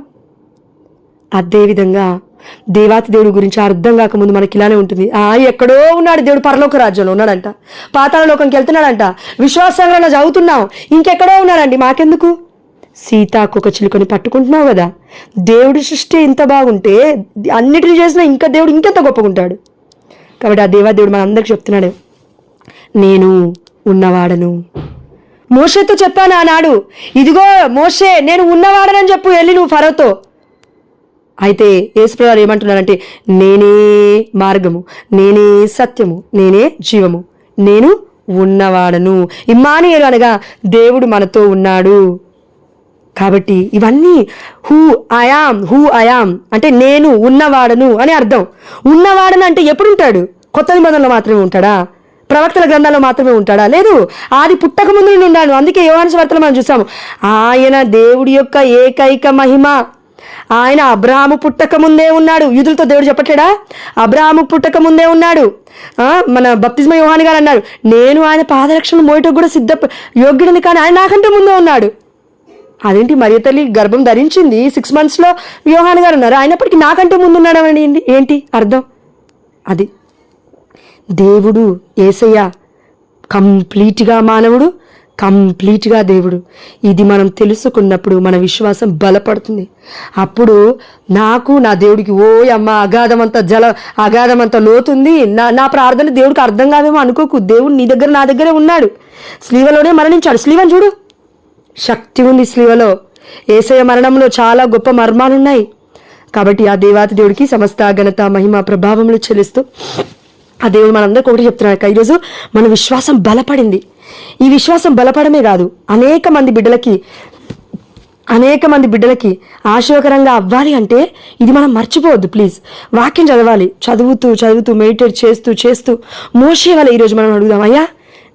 అదేవిధంగా దేవాతి దేవుడి గురించి అర్థం కాకముందు మనకి ఇలానే ఉంటుంది. ఎక్కడో ఉన్నాడు దేవుడు, పరలోక రాజ్యంలో ఉన్నాడంట, పాతాళ లోకంకి వెళ్తున్నాడంట, విశ్వాసంగా చదువుతున్నాం, ఇంకెక్కడో ఉన్నాడండి, మాకెందుకు? సీతాకొక చిలుకని పట్టుకుంటున్నావు కదా. దేవుడి సృష్టి ఇంత బాగుంటే అన్నిటిని చేసినా ఇంకా దేవుడు ఇంకెంత గొప్పగుంటాడు. కాబట్టి ఆ దేవాదేవుడు మన అందరికి చెప్తున్నాడు, నేను ఉన్నవాడను. మోషేతో చెప్పాను ఆనాడు, ఇదిగో మోషే నేను ఉన్నవాడనని చెప్పు వెళ్ళి నువ్వు ఫరోతో. అయితే యేసుప్రభువారు ఏమంటున్నారంటే, నేనే మార్గము, నేనే సత్యము, నేనే జీవము, నేను ఉన్నవాడను. ఇమ్మానుయేలు అనగా దేవుడు మనతో ఉన్నాడు. కాబట్టి ఇవన్నీ హూ ఐయామ్ అంటే నేను ఉన్నవాడను అని అర్థం. ఉన్నవాడను అంటే ఎప్పుడు ఉంటాడు? కొత్త నిబంధనలో మాత్రమే ఉంటాడా? ప్రవక్తల గ్రంథాల్లో మాత్రమే ఉంటాడా? లేదు, ఆది పుట్టక ముందు నేను ఉన్నాను. అందుకే యోహాను సువార్తలో మనం చూసాము, ఆయన దేవుడి యొక్క ఏకైక మహిమ. ఆయన అబ్రహాము పుట్టక ముందే ఉన్నాడు. యూదులతో దేవుడు చెప్పట్లేడా? అబ్రహాము పుట్టక ముందే ఉన్నాడు. మన బప్తిస్మ యోహాను గారు అన్నారు, నేను ఆయన పాదరక్షణ మోయటకు కూడా యోగ్యుడిని, కానీ ఆయన నాకంటే ముందే ఉన్నాడు. అదేంటి మరియ తల్లి గర్భం ధరించింది, 6 monthsలో యోహాను గారు ఉన్నారు, అయినప్పటికీ నాకంటే ముందు ఉన్నాడని ఏంటి అర్థం? అది దేవుడు యేసయ్య కంప్లీట్గా మానవుడు, కంప్లీట్గా దేవుడు. ఇది మనం తెలుసుకున్నప్పుడు మన విశ్వాసం బలపడుతుంది. అప్పుడు నాకు నా దేవుడికి అమ్మ అగాధమంత లోతుంది, నా ప్రార్థన దేవుడికి అర్థం కాదేమో అనుకోకు. దేవుడు నీ దగ్గర నా దగ్గరే ఉన్నాడు. స్లీవలోనే మరణించాడు. స్లీవను చూడు, శక్తి ఉంది స్లీవలో. యేసయ్య మరణంలో చాలా గొప్ప మర్మాలున్నాయి. కాబట్టి ఆ దేవాతి దేవుడికి సమస్త ఘనత మహిమ ప్రభావములు చెల్లిస్తూ ఆ దేవుడు మనందరికీ ఒకటి చెప్తున్నాడు, ఈరోజు మన విశ్వాసం బలపడింది. ఈ విశ్వాసం బలపడమే కాదు, అనేక మంది బిడ్డలకి ఆశీర్వకరంగా అవ్వాలి అంటే ఇది మనం మర్చిపోవద్దు. ప్లీజ్ వాక్యం చదవాలి. చదువుతూ మెడిటేట్ చేస్తూ మోషే వల్ల ఈరోజు మనం అడుగుదాం, అయ్యా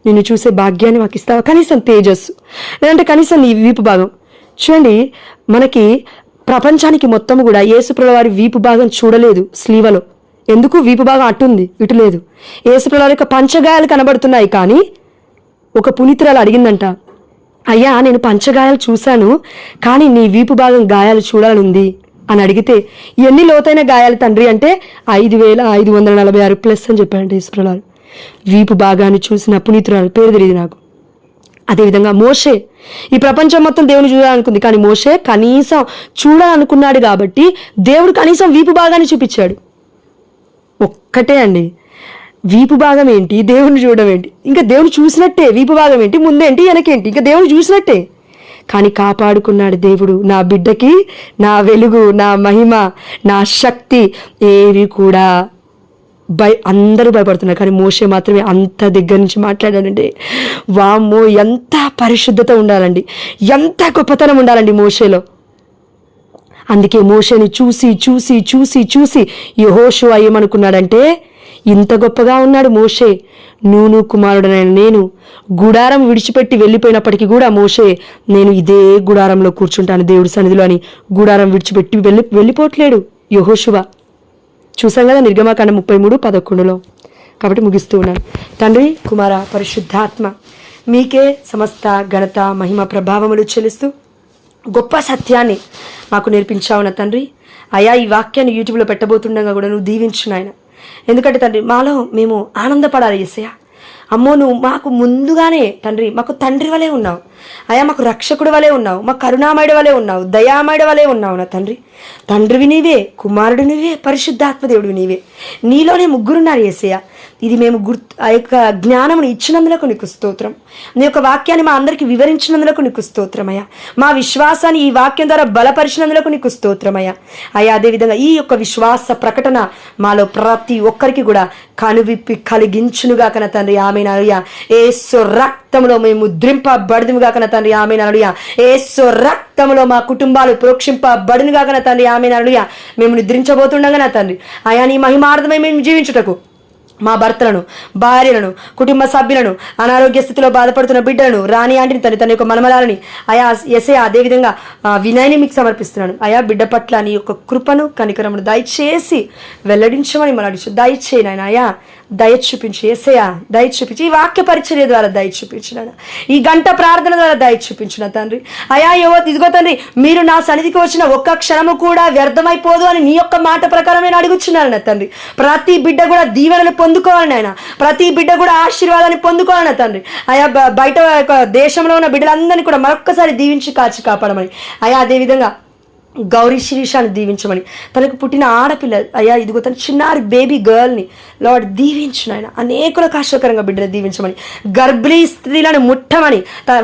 నిన్ను చూసే భాగ్యాన్ని మాకు ఇస్తావా? కనీసం తేజస్సు, లేదంటే కనీసం నీ వీపు భాగం. చూడండి, మనకి ప్రపంచానికి మొత్తం కూడా యేసుప్రభుల వారి వీపు భాగం చూడలేదు స్లీవలో. ఎందుకు? వీపు భాగం అట్టుంది, ఇటు లేదు. యేసుప్రభుల వారి యొక్క పంచగాయాలు కనబడుతున్నాయి. కానీ ఒక పునీతురాలు అడిగిందంట, అయ్యా నేను పంచగాయాలు చూశాను, కానీ నీ వీపు భాగం గాయాలు చూడాలనుంది అని అడిగితే, ఎన్ని లోతైన గాయాలు తండ్రి అంటే 5546+ అని చెప్పాడంటే యేసుప్రభుల. వీపు భాగాన్ని చూసిన పునీతురాలు, పేరు తెలియదు నాకు. అదేవిధంగా మోషే ఈ ప్రపంచం మొత్తం దేవుని చూడాలనుకుంది, కానీ మోషే కనీసం చూడాలనుకున్నాడు కాబట్టి దేవుడు కనీసం వీపు భాగాన్ని చూపించాడు. ఒక్కటే అండి, వీపు భాగం ఏంటి, దేవుని చూడడం ఏంటి? ఇంకా దేవుని చూసినట్టే. వీపు భాగం ఏంటి, ముందేంటి వెనకేంటి, ఇంకా దేవుని చూసినట్టే. కానీ కాపాడుకున్నాడు దేవుడు. నా బిడ్డకి నా వెలుగు, నా మహిమ, నా శక్తి ఏవి కూడా అందరూ భయపడుతున్నారు, కానీ మోషే మాత్రమే అంత దగ్గర నుంచి మాట్లాడాడంటే, వామ్మో ఎంత పరిశుద్ధత ఉండాలండి, ఎంత గొప్పతనం ఉండాలండి మోషేలో. అందుకే మోషేని చూసి యెహోషువ ఏమనుకున్నాడంటే, ఇంత గొప్పగా ఉన్నాడు మోషే, నూను కుమారుడనైన నేను గుడారం విడిచిపెట్టి వెళ్ళిపోయినప్పటికీ కూడా మోషే నేను ఇదే గుడారంలో కూర్చుంటాను దేవుడి సన్నిధిలో అని గుడారం విడిచిపెట్టి వెళ్ళిపోవట్లేడు యెహోషువ. చూసాం కదా నిర్గమకాండం 33:11. కాబట్టి ముగిస్తూ ఉన్నాను. తండ్రి, కుమార, పరిశుద్ధాత్మ మీకే సమస్త ఘనత మహిమ ప్రభావములు చెల్లిస్తూ గొప్ప సత్యాన్ని మాకు నేర్పించావున తండ్రి. అయా ఈ వాక్యాన్ని యూట్యూబ్లో పెట్టబోతుండగా కూడా నువ్వు దీవించు నాయన. ఎందుకంటే తండ్రి మాలో మేము ఆనందపడాలి యేసయ్య. అమ్మో నువ్వు మాకు ముందుగానే తండ్రి మాకు తండ్రి వలె ఉన్నావు అయా, మాకు రక్షకుడు వలె ఉన్నావు, మా కరుణామయుడు వలె ఉన్నావు, దయామయుడు వలె ఉన్నావు నా తండ్రి. తండ్రివి నీవే, కుమారుడు నీవే, పరిశుద్ధాత్మదేవుడు నీవే. నీలోనే ముగ్గురున్నారు యేసయ్య. ఇది మేము ఆ యొక్క జ్ఞానమును ఇచ్చినందులకు నీకు స్తోత్రం. నీ యొక్క వాక్యాన్ని మా అందరికీ వివరించినందులకు నీకు స్తోత్రమయ్యా. మా విశ్వాసాన్ని ఈ వాక్యం ద్వారా బలపరిచినందులకు నీకు స్తోత్రమయ్యా. అయ్యా అదేవిధంగా ఈ యొక్క విశ్వాస ప్రకటన మాలో ప్రతి ఒక్కరికి కూడా కనువిప్పి కలిగించునుగా కన తండ్రి. ఆమేనయ్యా. యేసు రక్తములో మేము ముద్రింపబడుదుముగా కన తండ్రి. ఆమేనయ్యా. యేసు రక్తములో మా కుటుంబాలు ప్రోక్షింపబడునుగా కన తండ్రి. ఆమేనయ్యా. మేము నిద్రించబోతుండగా నా తండ్రి అయా నీ మహిమార్థమై మేము జీవించుటకు మా భర్తలను, భార్యలను, కుటుంబ సభ్యులను, అనారోగ్య స్థితిలో బాధపడుతున్న బిడ్డలను, రాణి ఆంటిని, తన యొక్క మనమలాలని అయా ఎసే అదేవిధంగా వినయని మీకు సమర్పిస్తున్నాను. అయా బిడ్డ పట్ల నీ యొక్క కృపను కనికరమును దయచేసి వెల్లడించమని మనం అడిచు. దయచేయి నాయన. అయా దయ చూపించి ఏసయ్యా, దయ చూపించి ఈ వాక్య పరిచర్య ద్వారా దయ చూపించిన, ఈ గంట ప్రార్థన ద్వారా దయ చూపించిన తండ్రి. అయా ఇదిగో తండ్రి, మీరు నా సన్నిధికి వచ్చిన ఒక్క క్షణము కూడా వ్యర్థమైపోదు అని నీ యొక్క మాట ప్రకారం నేను అడుగుచున్నాను నా తండ్రి. ప్రతి బిడ్డ కూడా దీవెనలు పొందుకోవాలని ఆయన, ప్రతి బిడ్డ కూడా ఆశీర్వాదాన్ని పొందుకోవాలని తండ్రి. అయా బయట దేశంలో ఉన్న బిడ్డలందరినీ కూడా మరొక్కసారి దీవించి కాచి కాపాడమని అయా, అదేవిధంగా గౌరీ శిరీషాన్ని దీవించమని, తనకు పుట్టిన ఆడపిల్ల అయ్యా ఇదిగో తన చిన్నారి బేబీ గర్ల్ని లార్డ్ దీవించిన ఆయన, అనేకులకు ఆశ్చర్యకరంగా బిడ్డలు దీవించమని, గర్భిణీ స్త్రీలను ముట్టమని,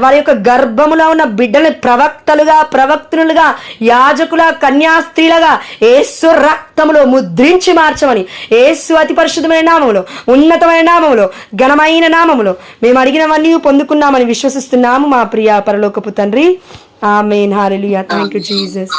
వారి యొక్క గర్భములో ఉన్న బిడ్డల్ని ప్రవక్తలుగా యాజకుల కన్యాస్త్రీలుగా యేసు రక్తములో ముద్రించి మార్చమని, యేసు అతి పరిశుద్ధమైన నామములో, ఉన్నతమైన నామములో, ఘనమైన నామములో మేము అడిగినవన్నీ పొందుకున్నామని విశ్వసిస్తున్నాము మా ప్రియ పరలోకపు తండ్రి. ఆమేన్. హల్లెలూయా. Thank you Jesus.